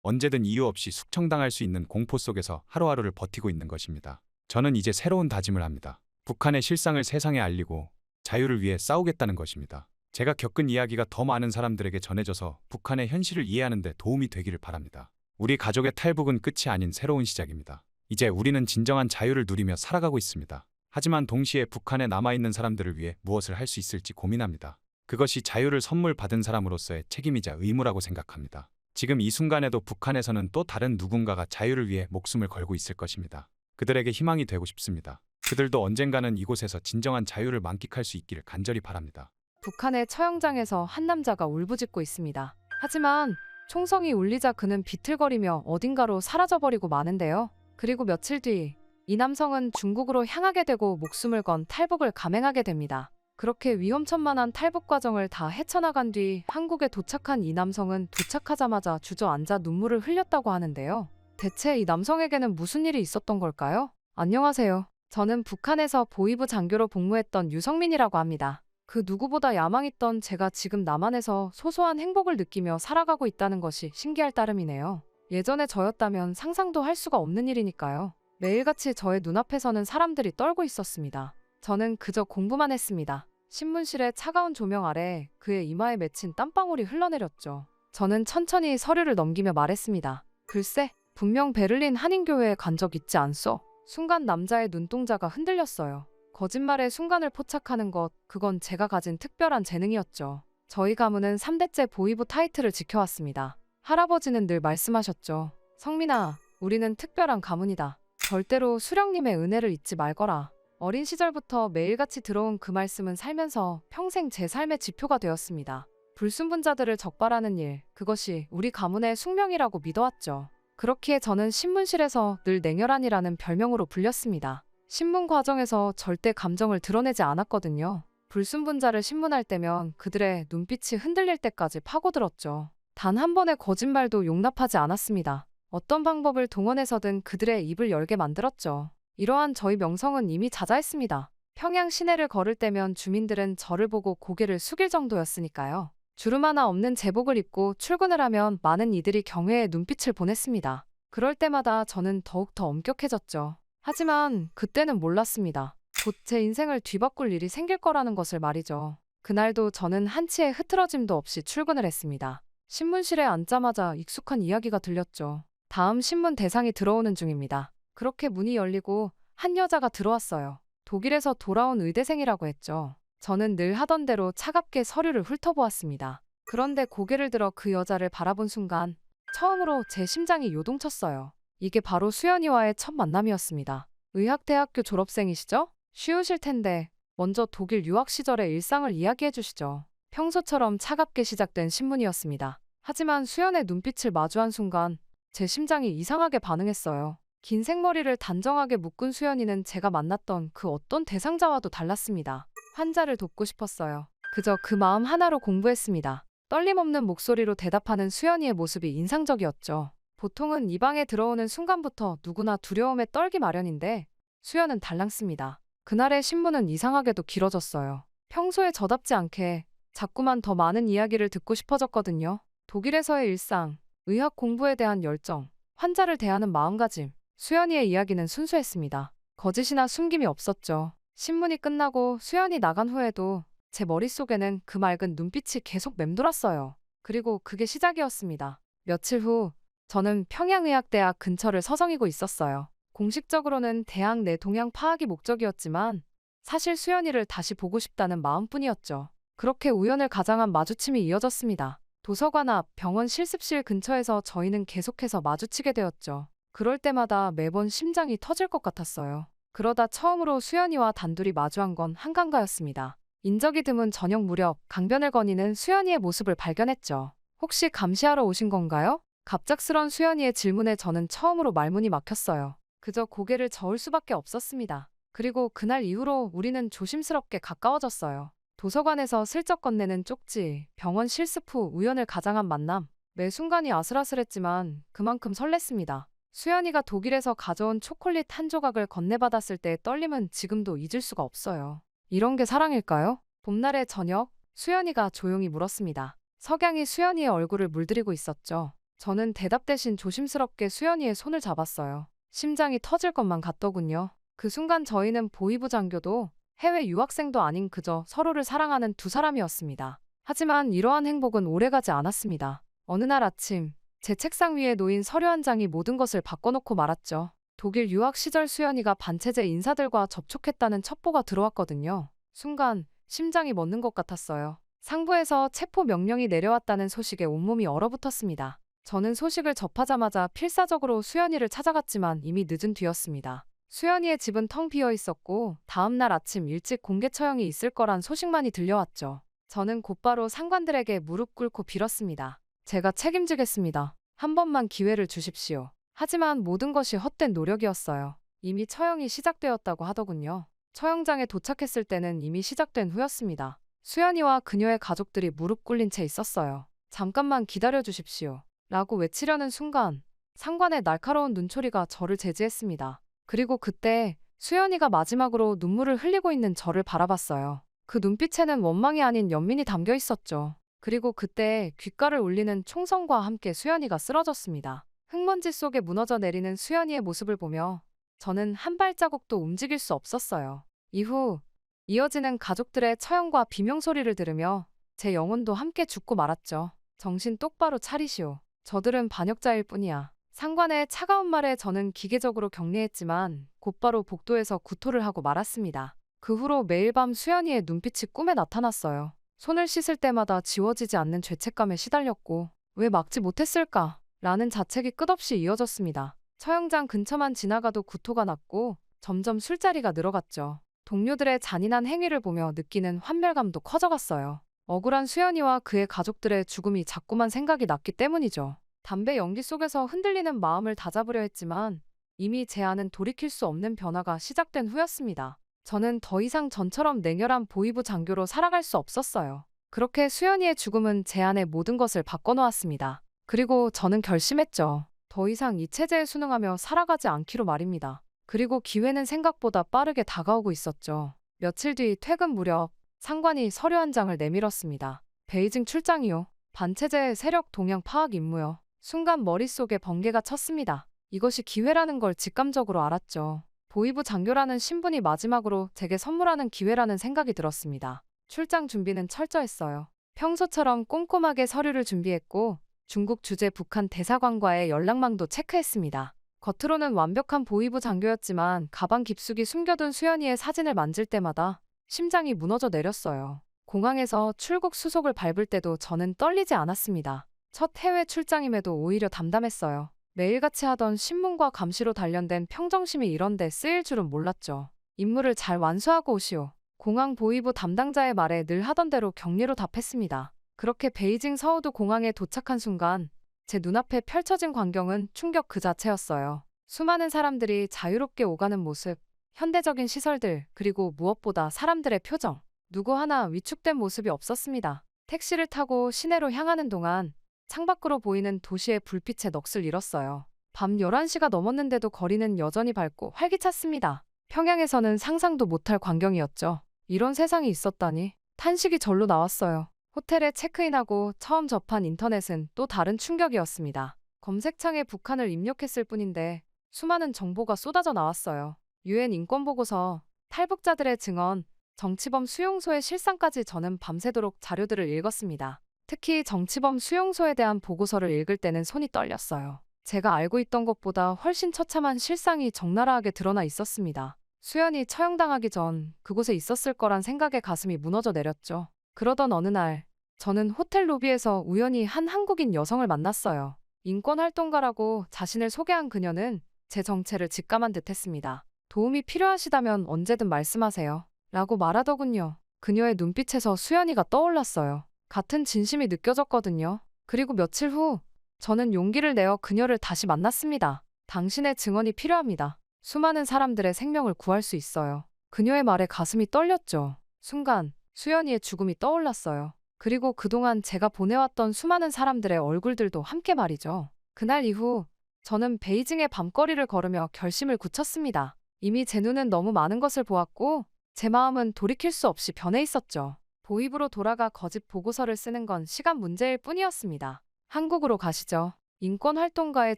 언제든 이유 없이 숙청당할 수 있는 공포 속에서 하루하루를 버티고 있는 것입니다. 저는 이제 새로운 다짐을 합니다. 북한의 실상을 세상에 알리고 자유를 위해 싸우겠다는 것입니다. 제가 겪은 이야기가 더 많은 사람들에게 전해져서 북한의 현실을 이해하는 데 도움이 되기를 바랍니다. 우리 가족의 탈북은 끝이 아닌 새로운 시작입니다. 이제 우리는 진정한 자유를 누리며 살아가고 있습니다. 하지만 동시에 북한에 남아있는 사람들을 위해 무엇을 할 수 있을지 고민합니다. 그것이 자유를 선물 받은 사람으로서의 책임이자 의무라고 생각합니다. 지금 이 순간에도 북한에서는 또 다른 누군가가 자유를 위해 목숨을 걸고 있을 것입니다. 그들에게 희망이 되고 싶습니다. 그들도 언젠가는 이곳에서 진정한 자유를 만끽할 수 있기를 간절히 바랍니다.
북한의 처형장에서 한 남자가 울부짖고 있습니다. 하지만 총성이 울리자 그는 비틀거리며 어딘가로 사라져버리고 마는데요. 그리고 며칠 뒤 이 남성은 중국으로 향하게 되고 목숨을 건 탈북을 감행하게 됩니다. 그렇게 위험천만한 탈북 과정을 다 헤쳐나간 뒤 한국에 도착한 이 남성은 도착하자마자 주저앉아 눈물을 흘렸다고 하는데요. 대체 이 남성에게는 무슨 일이 있었던 걸까요? 안녕하세요. 저는 북한에서 보위부 장교로 복무했던 유성민이라고 합니다. 그 누구보다 야망있던 제가 지금 남한에서 소소한 행복을 느끼며 살아가고 있다는 것이 신기할 따름이네요. 예전에 저였다면 상상도 할 수가 없는 일이니까요. 매일같이 저의 눈앞에서는 사람들이 떨고 있었습니다. 저는 그저 공부만 했습니다. 신문실의 차가운 조명 아래 그의 이마에 맺힌 땀방울이 흘러내렸죠. 저는 천천히 서류를 넘기며 말했습니다. 글쎄, 분명 베를린 한인교회에 간 적 있지 않소? 순간 남자의 눈동자가 흔들렸어요. 거짓말의 순간을 포착하는 것, 그건 제가 가진 특별한 재능이었죠. 저희 가문은 3대째 보위부 타이틀을 지켜왔습니다. 할아버지는 늘 말씀하셨죠. 성민아, 우리는 특별한 가문이다. 절대로 수령님의 은혜를 잊지 말거라. 어린 시절부터 매일같이 들어온 그 말씀은 살면서 평생 제 삶의 지표가 되었습니다. 불순분자들을 적발하는 일, 그것이 우리 가문의 숙명이라고 믿어왔죠. 그렇기에 저는 신문실에서 늘 냉혈한이라는 별명으로 불렸습니다. 신문 과정에서 절대 감정을 드러내지 않았거든요. 불순분자를 신문할 때면 그들의 눈빛이 흔들릴 때까지 파고들었죠. 단 한 번의 거짓말도 용납하지 않았습니다. 어떤 방법을 동원해서든 그들의 입을 열게 만들었죠. 이러한 저희 명성은 이미 자자했습니다. 평양 시내를 걸을 때면 주민들은 저를 보고 고개를 숙일 정도였으니까요. 주름 하나 없는 제복을 입고 출근을 하면 많은 이들이 경외의 눈빛을 보냈습니다. 그럴 때마다 저는 더욱더 엄격해졌죠. 하지만 그때는 몰랐습니다. 곧 제 인생을 뒤바꿀 일이 생길 거라는 것을 말이죠. 그날도 저는 한치의 흐트러짐도 없이 출근을 했습니다. 신문실에 앉자마자 익숙한 이야기가 들렸죠. 다음 신문 대상이 들어오는 중입니다. 그렇게 문이 열리고 한 여자가 들어왔어요. 독일에서 돌아온 의대생이라고 했죠. 저는 늘 하던 대로 차갑게 서류를 훑어보았습니다. 그런데 고개를 들어 그 여자를 바라본 순간 처음으로 제 심장이 요동쳤어요. 이게 바로 수연이와의 첫 만남이었습니다. 의학대학교 졸업생이시죠? 쉬우실 텐데 먼저 독일 유학 시절의 일상을 이야기해 주시죠. 평소처럼 차갑게 시작된 신문이었습니다. 하지만 수연의 눈빛을 마주한 순간 제 심장이 이상하게 반응했어요. 긴 생머리를 단정하게 묶은 수연이는 제가 만났던 그 어떤 대상자와도 달랐습니다. 환자를 돕고 싶었어요. 그저 그 마음 하나로 공부했습니다. 떨림 없는 목소리로 대답하는 수연이의 모습이 인상적이었죠. 보통은 이 방에 들어오는 순간부터 누구나 두려움에 떨기 마련인데 수연은 달랐습니다. 그날의 신문은 이상하게도 길어졌어요. 평소에 저답지 않게 자꾸만 더 많은 이야기를 듣고 싶어졌거든요. 독일에서의 일상, 의학 공부에 대한 열정, 환자를 대하는 마음가짐. 수연이의 이야기는 순수했습니다. 거짓이나 숨김이 없었죠. 신문이 끝나고 수연이 나간 후에도 제 머릿속에는 그 맑은 눈빛이 계속 맴돌았어요. 그리고 그게 시작이었습니다. 며칠 후 저는 평양의학대학 근처를 서성이고 있었어요. 공식적으로는 대학 내 동향 파악이 목적이었지만 사실 수연이를 다시 보고 싶다는 마음뿐이었죠. 그렇게 우연을 가장한 마주침이 이어졌습니다. 도서관 앞 병원 실습실 근처에서 저희는 계속해서 마주치게 되었죠. 그럴 때마다 매번 심장이 터질 것 같았어요. 그러다 처음으로 수연이와 단둘이 마주한 건 한강가였습니다. 인적이 드문 저녁 무렵 강변을 거니는 수연이의 모습을 발견했죠. 혹시 감시하러 오신 건가요? 갑작스런 수연이의 질문에 저는 처음으로 말문이 막혔어요. 그저 고개를 저을 수밖에 없었습니다. 그리고 그날 이후로 우리는 조심스럽게 가까워졌어요. 도서관에서 슬쩍 건네는 쪽지, 병원 실습 후 우연을 가장한 만남. 매 순간이 아슬아슬했지만 그만큼 설렜습니다. 수연이가 독일에서 가져온 초콜릿 한 조각을 건네받았을 때의 떨림은 지금도 잊을 수가 없어요. 이런 게 사랑일까요? 봄날의 저녁, 수연이가 조용히 물었습니다. 석양이 수연이의 얼굴을 물들이고 있었죠. 저는 대답 대신 조심스럽게 수연이의 손을 잡았어요. 심장이 터질 것만 같더군요. 그 순간 저희는 보이부 장교도 해외 유학생도 아닌 그저 서로를 사랑하는 두 사람이었습니다. 하지만 이러한 행복은 오래가지 않았습니다. 어느 날 아침, 제 책상 위에 놓인 서류 한 장이 모든 것을 바꿔놓고 말았죠. 독일 유학 시절 수연이가 반체제 인사들과 접촉했다는 첩보가 들어왔거든요. 순간 심장이 멎는 것 같았어요. 상부에서 체포 명령이 내려왔다는 소식에 온몸이 얼어붙었습니다. 저는 소식을 접하자마자 필사적으로 수연이를 찾아갔지만 이미 늦은 뒤였습니다. 수연이의 집은 텅 비어 있었고 다음 날 아침 일찍 공개 처형이 있을 거란 소식만이 들려왔죠. 저는 곧바로 상관들에게 무릎 꿇고 빌었습니다. 제가 책임지겠습니다. 한 번만 기회를 주십시오. 하지만 모든 것이 헛된 노력이었어요. 이미 처형이 시작되었다고 하더군요. 처형장에 도착했을 때는 이미 시작된 후였습니다. 수연이와 그녀의 가족들이 무릎 꿇린 채 있었어요. 잠깐만 기다려 주십시오. 라고 외치려는 순간 상관의 날카로운 눈초리가 저를 제지했습니다. 그리고 그때 수연이가 마지막으로 눈물을 흘리고 있는 저를 바라봤어요. 그 눈빛에는 원망이 아닌 연민이 담겨 있었죠. 그리고 그때 귓가를 울리는 총성과 함께 수연이가 쓰러졌습니다. 흙먼지 속에 무너져 내리는 수연이의 모습을 보며 저는 한 발자국도 움직일 수 없었어요. 이후 이어지는 가족들의 처형과 비명소리를 들으며 제 영혼도 함께 죽고 말았죠. 정신 똑바로 차리시오. 저들은 반역자일 뿐이야. 상관의 차가운 말에 저는 기계적으로 격리했지만 곧바로 복도에서 구토를 하고 말았습니다. 그 후로 매일 밤 수연이의 눈빛이 꿈에 나타났어요. 손을 씻을 때마다 지워지지 않는 죄책감에 시달렸고 왜 막지 못했을까? 라는 자책이 끝없이 이어졌습니다. 처형장 근처만 지나가도 구토가 났고 점점 술자리가 늘어갔죠. 동료들의 잔인한 행위를 보며 느끼는 환멸감도 커져갔어요. 억울한 수연이와 그의 가족들의 죽음이 자꾸만 생각이 났기 때문이죠. 담배 연기 속에서 흔들리는 마음을 다잡으려 했지만 이미 제 안은 돌이킬 수 없는 변화가 시작된 후였습니다. 저는 더 이상 전처럼 냉혈한 보이부 장교로 살아갈 수 없었어요. 그렇게 수연이의 죽음은 제 안의 모든 것을 바꿔놓았습니다. 그리고 저는 결심했죠. 더 이상 이 체제에 순응하며 살아가지 않기로 말입니다. 그리고 기회는 생각보다 빠르게 다가오고 있었죠. 며칠 뒤 퇴근 무렵 상관이 서류 한 장을 내밀었습니다. 베이징 출장이요. 반체제 세력 동향 파악 임무요. 순간 머릿속에 번개가 쳤습니다. 이것이 기회라는 걸 직감적으로 알았죠. 보이부 장교라는 신분이 마지막으로 제게 선물하는 기회라는 생각이 들었습니다. 출장 준비는 철저했어요. 평소처럼 꼼꼼하게 서류를 준비했고 중국 주재 북한 대사관과의 연락망도 체크했습니다. 겉으로는 완벽한 보이부 장교였지만 가방 깊숙이 숨겨둔 수연이의 사진을 만질 때마다 심장이 무너져 내렸어요. 공항에서 출국 수속을 밟을 때도 저는 떨리지 않았습니다. 첫 해외 출장임에도 오히려 담담했어요. 매일같이 하던 신문과 감시로 단련된 평정심이 이런 데 쓰일 줄은 몰랐죠. 임무를 잘 완수하고 오시오. 공항 보이부 담당자의 말에 늘 하던 대로 격리로 답했습니다. 그렇게 베이징 서우드 공항에 도착한 순간 제 눈앞에 펼쳐진 광경은 충격 그 자체였어요. 수많은 사람들이 자유롭게 오가는 모습, 현대적인 시설들, 그리고 무엇보다 사람들의 표정. 누구 하나 위축된 모습이 없었습니다. 택시를 타고 시내로 향하는 동안 창밖으로 보이는 도시의 불빛에 넋을 잃었어요. 밤 11시가 넘었는데도 거리는 여전히 밝고 활기찼습니다. 평양에서는 상상도 못할 광경이었죠. 이런 세상이 있었다니. 탄식이 절로 나왔어요. 호텔에 체크인하고 처음 접한 인터넷은 또 다른 충격이었습니다. 검색창에 북한을 입력했을 뿐인데 수많은 정보가 쏟아져 나왔어요. UN 인권보고서, 탈북자들의 증언, 정치범 수용소의 실상까지 저는 밤새도록 자료들을 읽었습니다. 특히 정치범 수용소에 대한 보고서를 읽을 때는 손이 떨렸어요. 제가 알고 있던 것보다 훨씬 처참한 실상이 적나라하게 드러나 있었습니다. 수연이 처형당하기 전 그곳에 있었을 거란 생각에 가슴이 무너져 내렸죠. 그러던 어느 날 저는 호텔 로비에서 우연히 한 한국인 여성을 만났어요. 인권활동가라고 자신을 소개한 그녀는 제 정체를 직감한 듯했습니다. 도움이 필요하시다면 언제든 말씀하세요. 라고 말하더군요. 그녀의 눈빛에서 수연이가 떠올랐어요. 같은 진심이 느껴졌거든요. 그리고 며칠 후 저는 용기를 내어 그녀를 다시 만났습니다. 당신의 증언이 필요합니다. 수많은 사람들의 생명을 구할 수 있어요. 그녀의 말에 가슴이 떨렸죠. 순간 수연이의 죽음이 떠올랐어요. 그리고 그동안 제가 보내왔던 수많은 사람들의 얼굴들도 함께 말이죠. 그날 이후 저는 베이징의 밤거리를 걸으며 결심을 굳혔습니다. 이미 제 눈은 너무 많은 것을 보았고 제 마음은 돌이킬 수 없이 변해 있었죠. 보입으로 돌아가 거짓 보고서를 쓰는 건 시간 문제일 뿐이었습니다. 한국으로 가시죠. 인권활동가의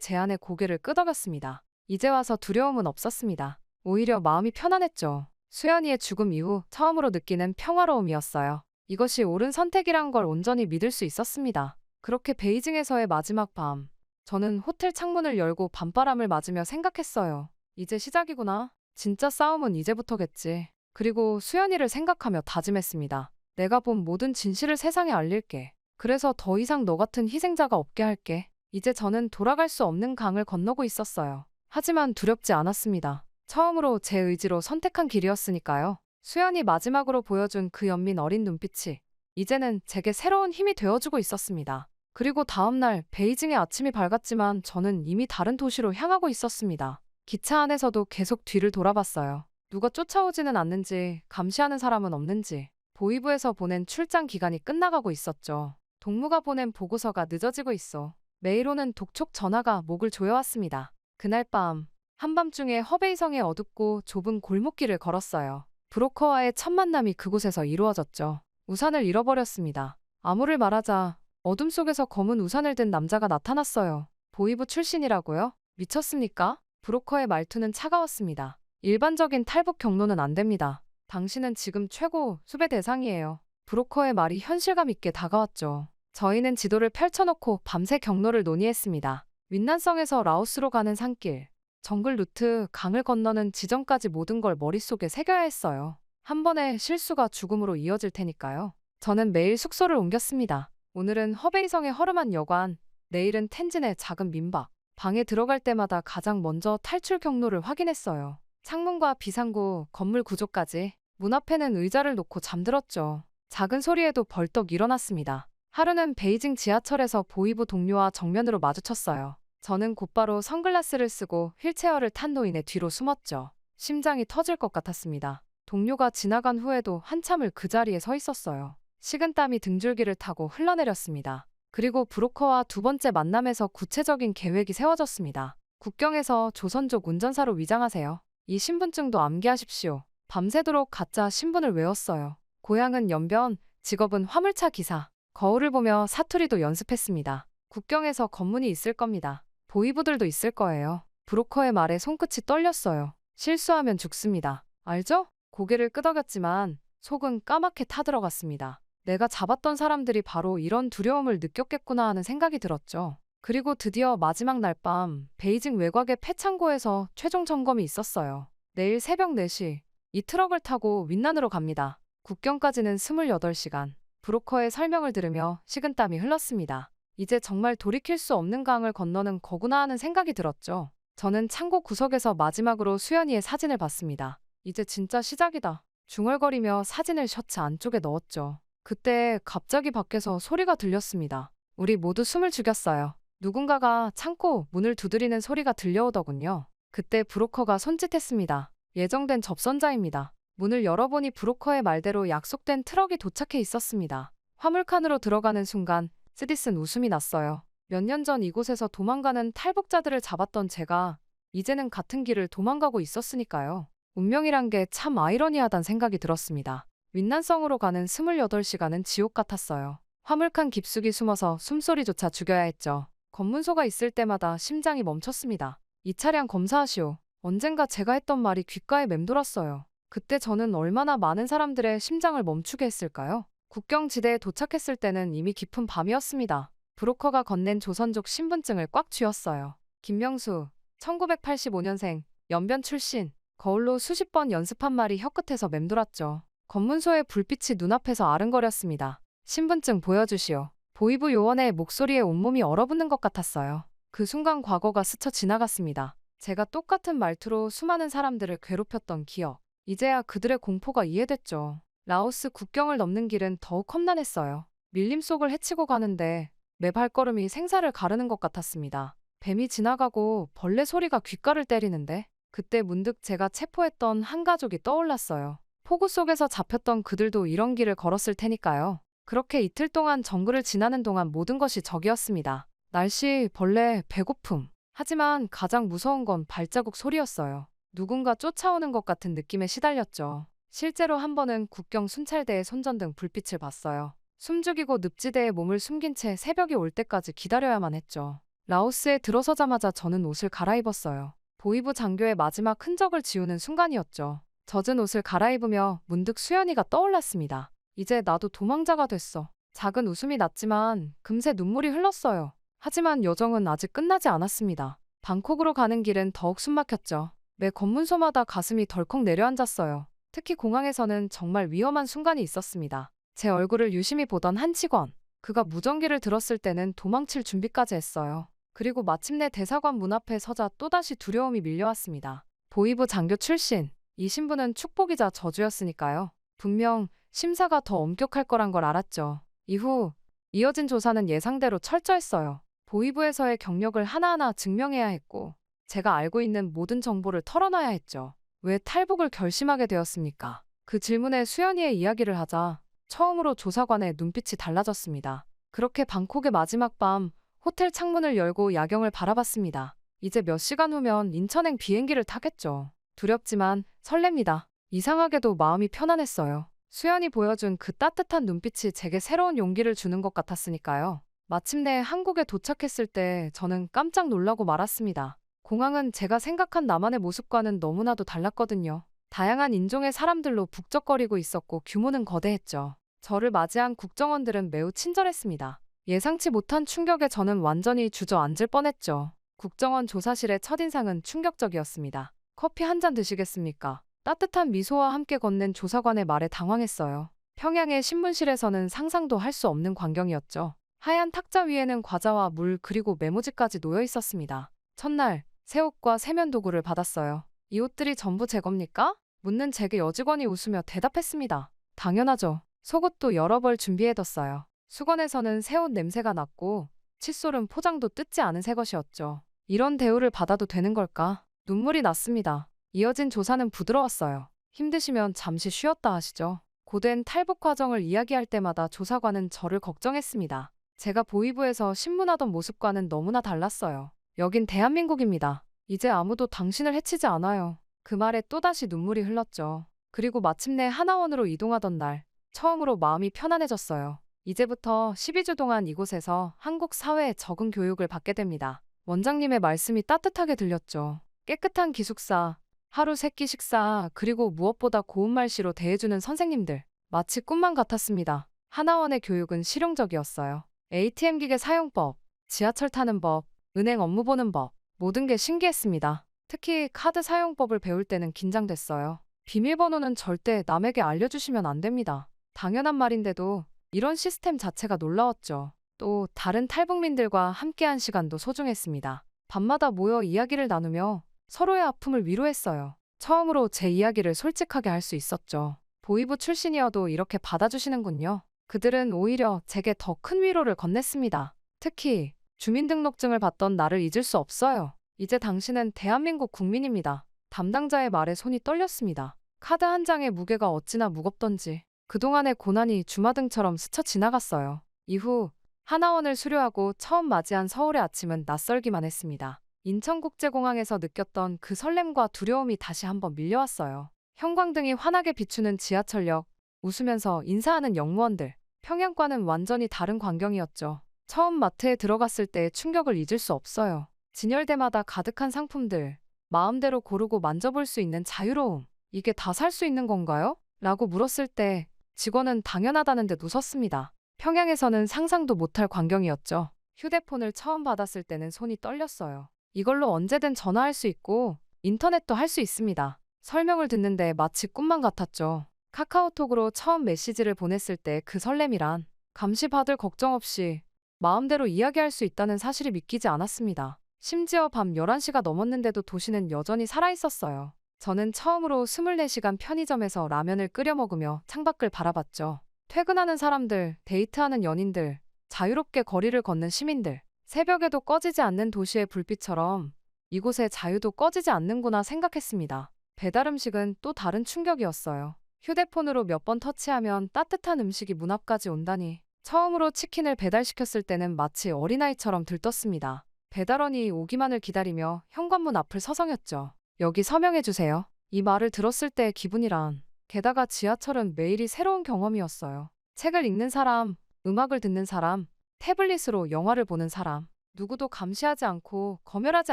제안에 고개를 끄덕였습니다. 이제 와서 두려움은 없었습니다. 오히려 마음이 편안했죠. 수연이의 죽음 이후 처음으로 느끼는 평화로움이었어요. 이것이 옳은 선택이란 걸 온전히 믿을 수 있었습니다. 그렇게 베이징에서의 마지막 밤, 저는 호텔 창문을 열고 밤바람을 맞으며 생각했어요. 이제 시작이구나. 진짜 싸움은 이제부터겠지. 그리고 수연이를 생각하며 다짐했습니다. 내가 본 모든 진실을 세상에 알릴게. 그래서 더 이상 너 같은 희생자가 없게 할게. 이제 저는 돌아갈 수 없는 강을 건너고 있었어요. 하지만 두렵지 않았습니다. 처음으로 제 의지로 선택한 길이었으니까요. 수연이 마지막으로 보여준 그 연민 어린 눈빛이 이제는 제게 새로운 힘이 되어주고 있었습니다. 그리고 다음날 베이징의 아침이 밝았지만 저는 이미 다른 도시로 향하고 있었습니다. 기차 안에서도 계속 뒤를 돌아봤어요. 누가 쫓아오지는 않는지, 감시하는 사람은 없는지. 보이부에서 보낸 출장 기간이 끝나가고 있었죠. 동무가 보낸 보고서가 늦어지고 있어. 매일 오는 독촉 전화가 목을 조여왔습니다. 그날 밤, 한밤중에 허베이성의 어둡고 좁은 골목길을 걸었어요. 브로커와의 첫 만남이 그곳에서 이루어졌죠. 우산을 잃어버렸습니다. 암호를 말하자 어둠 속에서 검은 우산을 든 남자가 나타났어요. 보이부 출신이라고요? 미쳤습니까? 브로커의 말투는 차가웠습니다. 일반적인 탈북 경로는 안 됩니다. 당신은 지금 최고 수배 대상이에요. 브로커의 말이 현실감 있게 다가왔죠. 저희는 지도를 펼쳐놓고 밤새 경로를 논의했습니다. 윈난성에서 라오스로 가는 산길, 정글 루트, 강을 건너는 지점까지 모든 걸 머릿속에 새겨야 했어요. 한 번의 실수가 죽음으로 이어질 테니까요. 저는 매일 숙소를 옮겼습니다. 오늘은 허베이성의 허름한 여관, 내일은 텐진의 작은 민박. 방에 들어갈 때마다 가장 먼저 탈출 경로를 확인했어요. 창문과 비상구, 건물 구조까지. 문 앞에는 의자를 놓고 잠들었죠. 작은 소리에도 벌떡 일어났습니다. 하루는 베이징 지하철에서 보이부 동료와 정면으로 마주쳤어요. 저는 곧바로 선글라스를 쓰고 휠체어를 탄 노인의 뒤로 숨었죠. 심장이 터질 것 같았습니다. 동료가 지나간 후에도 한참을 그 자리에 서 있었어요. 식은땀이 등줄기를 타고 흘러내렸습니다. 그리고 브로커와 두 번째 만남에서 구체적인 계획이 세워졌습니다. 국경에서 조선족 운전사로 위장하세요. 이 신분증도 암기하십시오. 밤새도록 가짜 신분을 외웠어요. 고향은 연변, 직업은 화물차 기사. 거울을 보며 사투리도 연습했습니다. 국경에서 검문이 있을 겁니다. 보이부들도 있을 거예요. 브로커의 말에 손끝이 떨렸어요. 실수하면 죽습니다. 알죠? 고개를 끄덕였지만 속은 까맣게 타들어갔습니다. 내가 잡았던 사람들이 바로 이런 두려움을 느꼈겠구나 하는 생각이 들었죠. 그리고 드디어 마지막 날 밤 베이징 외곽의 폐창고에서 최종 점검이 있었어요. 내일 새벽 4시 이 트럭을 타고 윈난으로 갑니다. 국경까지는 28시간. 브로커의 설명을 들으며 식은땀이 흘렀습니다. 이제 정말 돌이킬 수 없는 강을 건너는 거구나 하는 생각이 들었죠. 저는 창고 구석에서 마지막으로 수연이의 사진을 봤습니다. 이제 진짜 시작이다. 중얼거리며 사진을 셔츠 안쪽에 넣었죠. 그때 갑자기 밖에서 소리가 들렸습니다. 우리 모두 숨을 죽였어요. 누군가가 창고 문을 두드리는 소리가 들려오더군요. 그때 브로커가 손짓했습니다. 예정된 접선자입니다. 문을 열어보니 브로커의 말대로 약속된 트럭이 도착해 있었습니다. 화물칸으로 들어가는 순간 쓰디쓴 웃음이 났어요. 몇 년 전 이곳에서 도망가는 탈북자들을 잡았던 제가 이제는 같은 길을 도망가고 있었으니까요. 운명이란 게 참 아이러니하단 생각이 들었습니다. 윈난성으로 가는 28시간은 지옥 같았어요. 화물칸 깊숙이 숨어서 숨소리조차 죽여야 했죠. 검문소가 있을 때마다 심장이 멈췄습니다. 이 차량 검사하시오. 언젠가 제가 했던 말이 귓가에 맴돌았어요. 그때 저는 얼마나 많은 사람들의 심장을 멈추게 했을까요? 국경지대에 도착했을 때는 이미 깊은 밤이었습니다. 브로커가 건넨 조선족 신분증을 꽉 쥐었어요. 김명수, 1985년생, 연변 출신. 거울로 수십 번 연습한 말이 혀끝에서 맴돌았죠. 검문소의 불빛이 눈앞에서 아른거렸습니다. 신분증 보여주시오. 보이부 요원의 목소리에 온몸이 얼어붙는 것 같았어요. 그 순간 과거가 스쳐 지나갔습니다. 제가 똑같은 말투로 수많은 사람들을 괴롭혔던 기억. 이제야 그들의 공포가 이해됐죠. 라오스 국경을 넘는 길은 더욱 험난했어요. 밀림 속을 헤치고 가는데 매 발걸음이 생사를 가르는 것 같았습니다. 뱀이 지나가고 벌레 소리가 귓가를 때리는데 그때 문득 제가 체포했던 한 가족이 떠올랐어요. 폭우 속에서 잡혔던 그들도 이런 길을 걸었을 테니까요. 그렇게 이틀 동안 정글을 지나는 동안 모든 것이 적이었습니다. 날씨, 벌레, 배고픔. 하지만 가장 무서운 건 발자국 소리였어요. 누군가 쫓아오는 것 같은 느낌에 시달렸죠. 실제로 한 번은 국경 순찰대의 손전등 불빛을 봤어요. 숨죽이고 늪지대에 몸을 숨긴 채 새벽이 올 때까지 기다려야만 했죠. 라오스에 들어서자마자 저는 옷을 갈아입었어요. 보이부 장교의 마지막 흔적을 지우는 순간이었죠. 젖은 옷을 갈아입으며 문득 수연이가 떠올랐습니다. 이제 나도 도망자가 됐어. 작은 웃음이 났지만 금세 눈물이 흘렀어요. 하지만 여정은 아직 끝나지 않았습니다. 방콕으로 가는 길은 더욱 숨막혔죠. 매 검문소마다 가슴이 덜컥 내려앉았어요. 특히 공항에서는 정말 위험한 순간이 있었습니다. 제 얼굴을 유심히 보던 한 직원. 그가 무전기를 들었을 때는 도망칠 준비까지 했어요. 그리고 마침내 대사관 문 앞에 서자 또다시 두려움이 밀려왔습니다. 보이부 장교 출신. 이 신분은 축복이자 저주였으니까요. 분명 심사가 더 엄격할 거란 걸 알았죠. 이후 이어진 조사는 예상대로 철저했어요. 보이부에서의 경력을 하나하나 증명해야 했고 제가 알고 있는 모든 정보를 털어놔야 했죠. 왜 탈북을 결심하게 되었습니까? 그 질문에 수연이의 이야기를 하자 처음으로 조사관의 눈빛이 달라졌습니다. 그렇게 방콕의 마지막 밤 호텔 창문을 열고 야경을 바라봤습니다. 이제 몇 시간 후면 인천행 비행기를 타겠죠. 두렵지만 설렙니다. 이상하게도 마음이 편안했어요. 수연이 보여준 그 따뜻한 눈빛이 제게 새로운 용기를 주는 것 같았으니까요. 마침내 한국에 도착했을 때 저는 깜짝 놀라고 말았습니다. 공항은 제가 생각한 나만의 모습과는 너무나도 달랐거든요. 다양한 인종의 사람들로 북적거리고 있었고 규모는 거대했죠. 저를 맞이한 국정원들은 매우 친절했습니다. 예상치 못한 충격에 저는 완전히 주저앉을 뻔했죠. 국정원 조사실의 첫인상은 충격적이었습니다. 커피 한 잔 드시겠습니까? 따뜻한 미소와 함께 건넨 조사관의 말에 당황했어요. 평양의 신문실에서는 상상도 할 수 없는 광경이었죠. 하얀 탁자 위에는 과자와 물 그리고 메모지까지 놓여 있었습니다. 첫날 새 옷과 세면 도구를 받았어요. 이 옷들이 전부 제 겁니까? 묻는 제게 여직원이 웃으며 대답했습니다. 당연하죠. 속옷도 여러 벌 준비해뒀어요. 수건에서는 새 옷 냄새가 났고 칫솔은 포장도 뜯지 않은 새 것이었죠. 이런 대우를 받아도 되는 걸까? 눈물이 났습니다. 이어진 조사는 부드러웠어요. 힘드시면 잠시 쉬었다 하시죠. 고된 탈북 과정을 이야기할 때마다 조사관은 저를 걱정했습니다. 제가 보이부에서 신문하던 모습과는 너무나 달랐어요. 여긴 대한민국입니다. 이제 아무도 당신을 해치지 않아요. 그 말에 또다시 눈물이 흘렀죠. 그리고 마침내 하나원으로 이동하던 날, 처음으로 마음이 편안해졌어요. 이제부터 12주 동안 이곳에서 한국 사회에 적응 교육을 받게 됩니다. 원장님의 말씀이 따뜻하게 들렸죠. 깨끗한 기숙사, 하루 3끼 식사, 그리고 무엇보다 고운 말씨로 대해주는 선생님들. 마치 꿈만 같았습니다. 하나원의 교육은 실용적이었어요. ATM 기계 사용법, 지하철 타는 법, 은행 업무 보는 법, 모든 게 신기했습니다. 특히 카드 사용법을 배울 때는 긴장됐어요. 비밀번호는 절대 남에게 알려주시면 안 됩니다. 당연한 말인데도 이런 시스템 자체가 놀라웠죠. 또 다른 탈북민들과 함께한 시간도 소중했습니다. 밤마다 모여 이야기를 나누며 서로의 아픔을 위로했어요. 처음으로 제 이야기를 솔직하게 할 수 있었죠. 보이부 출신이어도 이렇게 받아주시는군요. 그들은 오히려 제게 더 큰 위로를 건넸습니다. 특히 주민등록증을 받던 나를 잊을 수 없어요. 이제 당신은 대한민국 국민입니다. 담당자의 말에 손이 떨렸습니다. 카드 한 장의 무게가 어찌나 무겁던지 그동안의 고난이 주마등처럼 스쳐 지나갔어요. 이후 하나원을 수료하고 처음 맞이한 서울의 아침은 낯설기만 했습니다. 인천국제공항에서 느꼈던 그 설렘과 두려움이 다시 한번 밀려왔어요. 형광등이 환하게 비추는 지하철역, 웃으면서 인사하는 영무원들. 평양과는 완전히 다른 광경이었죠. 처음 마트에 들어갔을 때의 충격을 잊을 수 없어요. 진열대마다 가득한 상품들, 마음대로 고르고 만져볼 수 있는 자유로움. 이게 다 살 수 있는 건가요? 라고 물었을 때 직원은 당연하다는 듯 웃었습니다. 평양에서는 상상도 못할 광경이었죠. 휴대폰을 처음 받았을 때는 손이 떨렸어요. 이걸로 언제든 전화할 수 있고 인터넷도 할 수 있습니다. 설명을 듣는데 마치 꿈만 같았죠. 카카오톡으로 처음 메시지를 보냈을 때 그 설렘이란 감시받을 걱정 없이 마음대로 이야기할 수 있다는 사실이 믿기지 않았습니다. 심지어 밤 11시가 넘었는데도 도시는 여전히 살아있었어요. 저는 처음으로 24시간 편의점에서 라면을 끓여 먹으며 창밖을 바라봤죠. 퇴근하는 사람들, 데이트하는 연인들, 자유롭게 거리를 걷는 시민들. 새벽에도 꺼지지 않는 도시의 불빛처럼 이곳의 자유도 꺼지지 않는구나 생각했습니다. 배달 음식은 또 다른 충격이었어요. 휴대폰으로 몇 번 터치하면 따뜻한 음식이 문 앞까지 온다니. 처음으로 치킨을 배달시켰을 때는 마치 어린아이처럼 들떴습니다. 배달원이 오기만을 기다리며 현관문 앞을 서성였죠. 여기 서명해주세요. 이 말을 들었을 때의 기분이란. 게다가 지하철은 매일이 새로운 경험이었어요. 책을 읽는 사람, 음악을 듣는 사람, 태블릿으로 영화를 보는 사람. 누구도 감시하지 않고 검열하지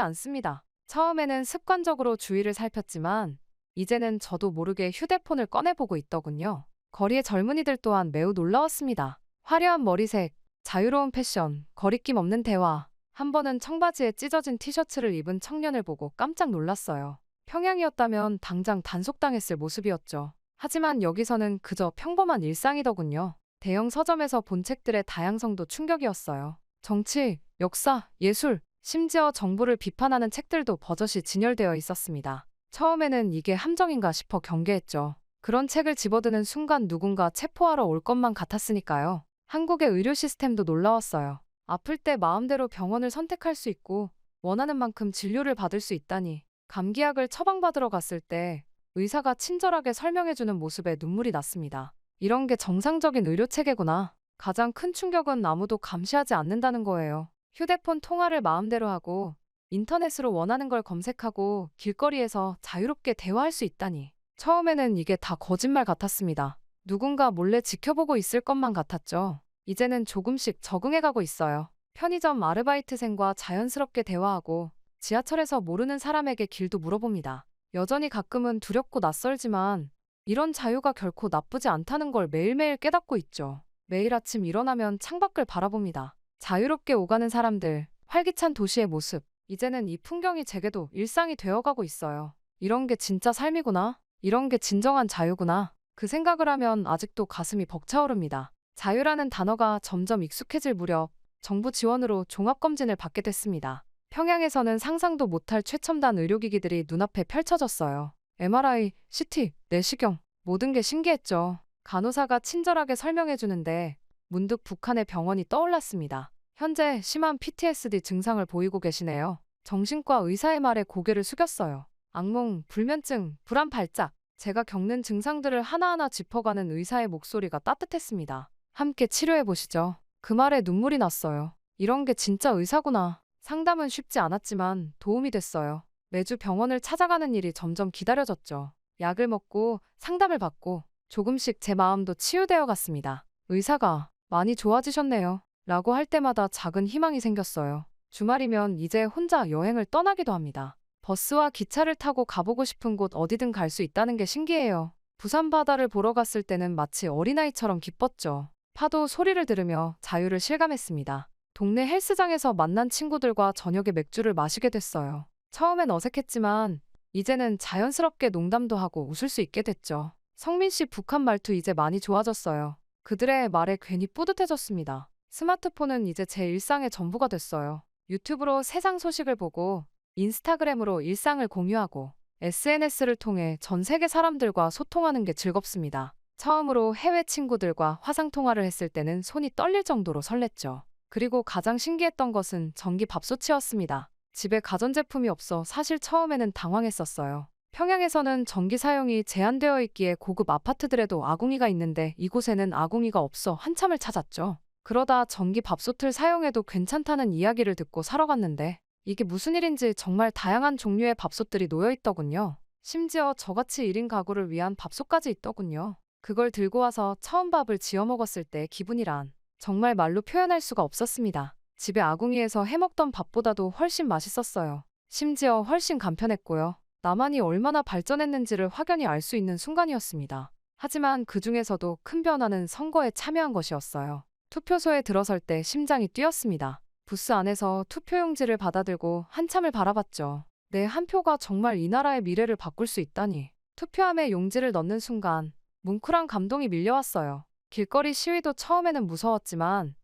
않습니다. 처음에는 습관적으로 주위를 살폈지만 이제는 저도 모르게 휴대폰을 꺼내보고 있더군요. 거리의 젊은이들 또한 매우 놀라웠습니다. 화려한 머리색, 자유로운 패션, 거리낌 없는 대화. 한 번은 청바지에 찢어진 티셔츠를 입은 청년을 보고 깜짝 놀랐어요. 평양이었다면 당장 단속당했을 모습이었죠. 하지만 여기서는 그저 평범한 일상이더군요. 대형 서점에서 본 책들의 다양성도 충격이었어요. 정치, 역사, 예술, 심지어 정부를 비판하는 책들도 버젓이 진열되어 있었습니다. 처음에는 이게 함정인가 싶어 경계했죠. 그런 책을 집어드는 순간 누군가 체포하러 올 것만 같았으니까요. 한국의 의료 시스템도 놀라웠어요. 아플 때 마음대로 병원을 선택할 수 있고 원하는 만큼 진료를 받을 수 있다니. 감기약을 처방받으러 갔을 때 의사가 친절하게 설명해주는 모습에 눈물이 났습니다. 이런 게 정상적인 의료 체계구나. 가장 큰 충격은 아무도 감시하지 않는다는 거예요. 휴대폰 통화를 마음대로 하고 인터넷으로 원하는 걸 검색하고 길거리에서 자유롭게 대화할 수 있다니. 처음에는 이게 다 거짓말 같았습니다. 누군가 몰래 지켜보고 있을 것만 같았죠. 이제는 조금씩 적응해가고 있어요. 편의점 아르바이트생과 자연스럽게 대화하고 지하철에서 모르는 사람에게 길도 물어봅니다. 여전히 가끔은 두렵고 낯설지만 이런 자유가 결코 나쁘지 않다는 걸 매일매일 깨닫고 있죠. 매일 아침 일어나면 창밖을 바라봅니다. 자유롭게 오가는 사람들, 활기찬 도시의 모습. 이제는 이 풍경이 제게도 일상이 되어가고 있어요. 이런 게 진짜 삶이구나. 이런 게 진정한 자유구나. 그 생각을 하면 아직도 가슴이 벅차오릅니다. 자유라는 단어가 점점 익숙해질 무렵 정부 지원으로 종합검진을 받게 됐습니다. 평양에서는 상상도 못할 최첨단 의료기기들이 눈앞에 펼쳐졌어요. MRI, CT, 내시경, 모든 게 신기했죠. 간호사가 친절하게 설명해주는데 문득 북한의 병원이 떠올랐습니다. 현재 심한 PTSD 증상을 보이고 계시네요. 정신과 의사의 말에 고개를 숙였어요. 악몽, 불면증, 불안 발작. 제가 겪는 증상들을 하나하나 짚어가는 의사의 목소리가 따뜻했습니다. 함께 치료해보시죠. 그 말에 눈물이 났어요. 이런 게 진짜 의사구나. 상담은 쉽지 않았지만 도움이 됐어요. 매주 병원을 찾아가는 일이 점점 기다려졌죠. 약을 먹고 상담을 받고 조금씩 제 마음도 치유되어 갔습니다. 의사가 많이 좋아지셨네요. 라고 할 때마다 작은 희망이 생겼어요. 주말이면 이제 혼자 여행을 떠나기도 합니다. 버스와 기차를 타고 가보고 싶은 곳 어디든 갈 수 있다는 게 신기해요. 부산 바다를 보러 갔을 때는 마치 어린아이처럼 기뻤죠. 파도 소리를 들으며 자유를 실감했습니다. 동네 헬스장에서 만난 친구들과 저녁에 맥주를 마시게 됐어요. 처음엔 어색했지만 이제는 자연스럽게 농담도 하고 웃을 수 있게 됐죠. 성민 씨 북한 말투 이제 많이 좋아졌어요. 그들의 말에 괜히 뿌듯해졌습니다. 스마트폰은 이제 제 일상의 전부가 됐어요. 유튜브로 세상 소식을 보고 인스타그램으로 일상을 공유하고 SNS를 통해 전 세계 사람들과 소통하는 게 즐겁습니다. 처음으로 해외 친구들과 화상통화를 했을 때는 손이 떨릴 정도로 설렜죠. 그리고 가장 신기했던 것은 전기 밥솥이었습니다. 집에 가전제품이 없어 사실 처음에는 당황했었어요. 평양에서는 전기 사용이 제한되어 있기에 고급 아파트들에도 아궁이가 있는데 이곳에는 아궁이가 없어 한참을 찾았죠. 그러다 전기 밥솥을 사용해도 괜찮다는 이야기를 듣고 사러 갔는데 이게 무슨 일인지 정말 다양한 종류의 밥솥들이 놓여 있더군요. 심지어 저같이 1인 가구를 위한 밥솥까지 있더군요. 그걸 들고 와서 처음 밥을 지어 먹었을 때 기분이란 정말 말로 표현할 수가 없었습니다. 집에 아궁이에서 해먹던 밥보다도 훨씬 맛있었어요. 심지어 훨씬 간편했고요. 나만이 얼마나 발전했는지를 확연히 알 수 있는 순간이었습니다. 하지만 그 중에서도 큰 변화는 선거에 참여한 것이었어요. 투표소에 들어설 때 심장이 뛰었습니다. 부스 안에서 투표용지를 받아들고 한참을 바라봤죠. 내 한 표가 정말 이 나라의 미래를 바꿀 수 있다니. 투표함에 용지를 넣는 순간 뭉클한 감동이 밀려왔어요. 길거리 시위도 처음에는 무서웠지만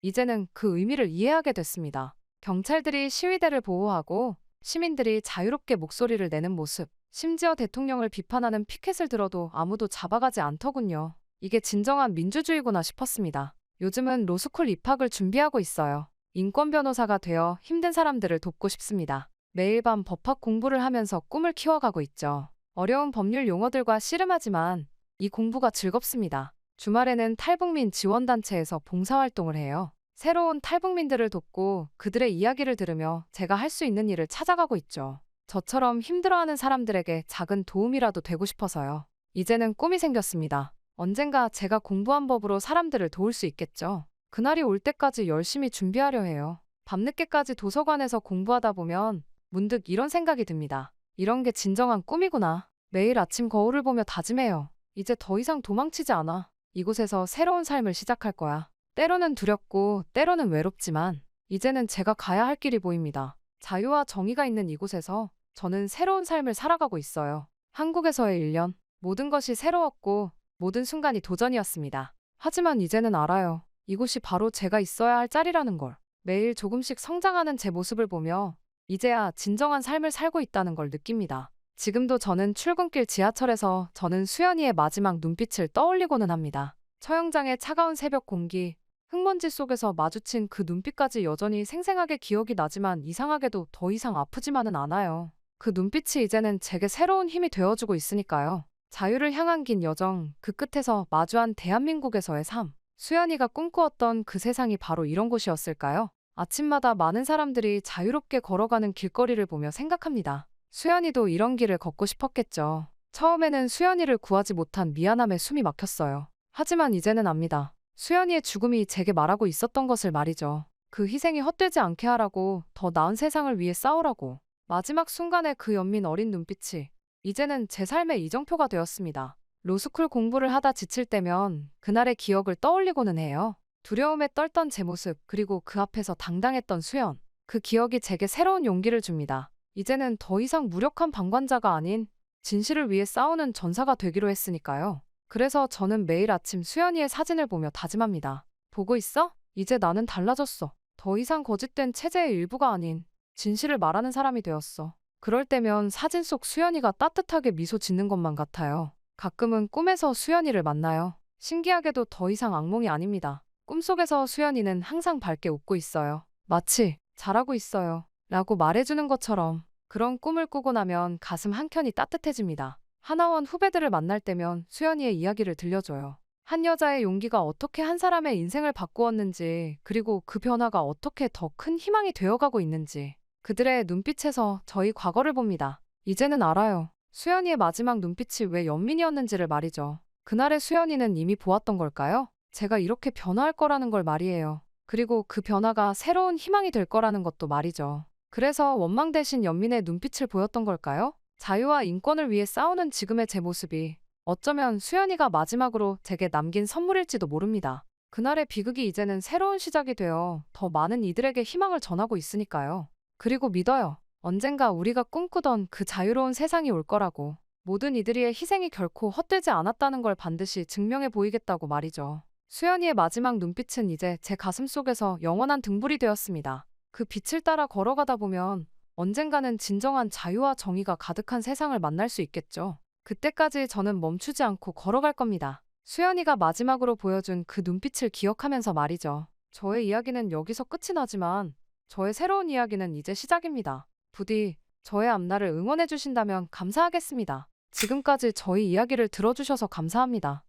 이제는 그 의미를 이해하게 됐습니다. 경찰들이 시위대를 보호하고 시민들이 자유롭게 목소리를 내는 모습, 심지어 대통령을 비판하는 피켓을 들어도 아무도 잡아가지 않더군요. 이게 진정한 민주주의구나 싶었습니다. 요즘은 로스쿨 입학을 준비하고 있어요. 인권 변호사가 되어 힘든 사람들을 돕고 싶습니다. 매일 밤 법학 공부를 하면서 꿈을 키워가고 있죠. 어려운 법률 용어들과 씨름하지만 이 공부가 즐겁습니다. 주말에는 탈북민 지원단체에서 봉사활동을 해요. 새로운 탈북민들을 돕고 그들의 이야기를 들으며 제가 할 수 있는 일을 찾아가고 있죠. 저처럼 힘들어하는 사람들에게 작은 도움이라도 되고 싶어서요. 이제는 꿈이 생겼습니다. 언젠가 제가 공부한 법으로 사람들을 도울 수 있겠죠. 그날이 올 때까지 열심히 준비하려 해요. 밤늦게까지 도서관에서 공부하다 보면 문득 이런 생각이 듭니다. 이런 게 진정한 꿈이구나. 매일 아침 거울을 보며 다짐해요. 이제 더 이상 도망치지 않아. 이곳에서 새로운 삶을 시작할 거야. 때로는 두렵고 때로는 외롭지만 이제는 제가 가야 할 길이 보입니다. 자유와 정의가 있는 이곳에서 저는 새로운 삶을 살아가고 있어요. 한국에서의 1년, 모든 것이 새로웠고 모든 순간이 도전이었습니다. 하지만 이제는 알아요. 이곳이 바로 제가 있어야 할 자리라는 걸. 매일 조금씩 성장하는 제 모습을 보며 이제야 진정한 삶을 살고 있다는 걸 느낍니다. 지금도 저는 출근길 지하철에서 저는 수연이의 마지막 눈빛을 떠올리고는 합니다. 처형장의 차가운 새벽 공기, 흙먼지 속에서 마주친 그 눈빛까지 여전히 생생하게 기억이 나지만 이상하게도 더 이상 아프지만은 않아요. 그 눈빛이 이제는 제게 새로운 힘이 되어주고 있으니까요. 자유를 향한 긴 여정, 그 끝에서 마주한 대한민국에서의 삶. 수연이가 꿈꾸었던 그 세상이 바로 이런 곳이었을까요? 아침마다 많은 사람들이 자유롭게 걸어가는 길거리를 보며 생각합니다. 수연이도 이런 길을 걷고 싶었겠죠. 처음에는 수연이를 구하지 못한 미안함에 숨이 막혔어요. 하지만 이제는 압니다. 수연이의 죽음이 제게 말하고 있었던 것을 말이죠. 그 희생이 헛되지 않게 하라고, 더 나은 세상을 위해 싸우라고. 마지막 순간에 그 연민 어린 눈빛이 이제는 제 삶의 이정표가 되었습니다. 로스쿨 공부를 하다 지칠 때면 그날의 기억을 떠올리고는 해요. 두려움에 떨던 제 모습, 그리고 그 앞에서 당당했던 수연. 그 기억이 제게 새로운 용기를 줍니다. 이제는 더 이상 무력한 방관자가 아닌 진실을 위해 싸우는 전사가 되기로 했으니까요. 그래서 저는 매일 아침 수연이의 사진을 보며 다짐합니다. 보고 있어? 이제 나는 달라졌어. 더 이상 거짓된 체제의 일부가 아닌 진실을 말하는 사람이 되었어. 그럴 때면 사진 속 수연이가 따뜻하게 미소 짓는 것만 같아요. 가끔은 꿈에서 수연이를 만나요. 신기하게도 더 이상 악몽이 아닙니다. 꿈속에서 수연이는 항상 밝게 웃고 있어요. 마치 잘하고 있어요 라고 말해주는 것처럼. 그런 꿈을 꾸고 나면 가슴 한켠이 따뜻해집니다. 하나원 후배들을 만날 때면 수연이의 이야기를 들려줘요. 한 여자의 용기가 어떻게 한 사람의 인생을 바꾸었는지, 그리고 그 변화가 어떻게 더 큰 희망이 되어가고 있는지. 그들의 눈빛에서 저희 과거를 봅니다. 이제는 알아요. 수연이의 마지막 눈빛이 왜 연민이었는지를 말이죠. 그날의 수연이는 이미 보았던 걸까요? 제가 이렇게 변화할 거라는 걸 말이에요. 그리고 그 변화가 새로운 희망이 될 거라는 것도 말이죠. 그래서 원망 대신 연민의 눈빛을 보였던 걸까요? 자유와 인권을 위해 싸우는 지금의 제 모습이 어쩌면 수연이가 마지막으로 제게 남긴 선물일지도 모릅니다. 그날의 비극이 이제는 새로운 시작이 되어 더 많은 이들에게 희망을 전하고 있으니까요. 그리고 믿어요. 언젠가 우리가 꿈꾸던 그 자유로운 세상이 올 거라고. 모든 이들의 희생이 결코 헛되지 않았다는 걸 반드시 증명해 보이겠다고 말이죠. 수연이의 마지막 눈빛은 이제 제 가슴 속에서 영원한 등불이 되었습니다. 그 빛을 따라 걸어가다 보면 언젠가는 진정한 자유와 정의가 가득한 세상을 만날 수 있겠죠. 그때까지 저는 멈추지 않고 걸어갈 겁니다. 수연이가 마지막으로 보여준 그 눈빛을 기억하면서 말이죠. 저의 이야기는 여기서 끝이 나지만 저의 새로운 이야기는 이제 시작입니다. 부디 저의 앞날을 응원해 주신다면 감사하겠습니다. 지금까지 저희 이야기를 들어주셔서 감사합니다.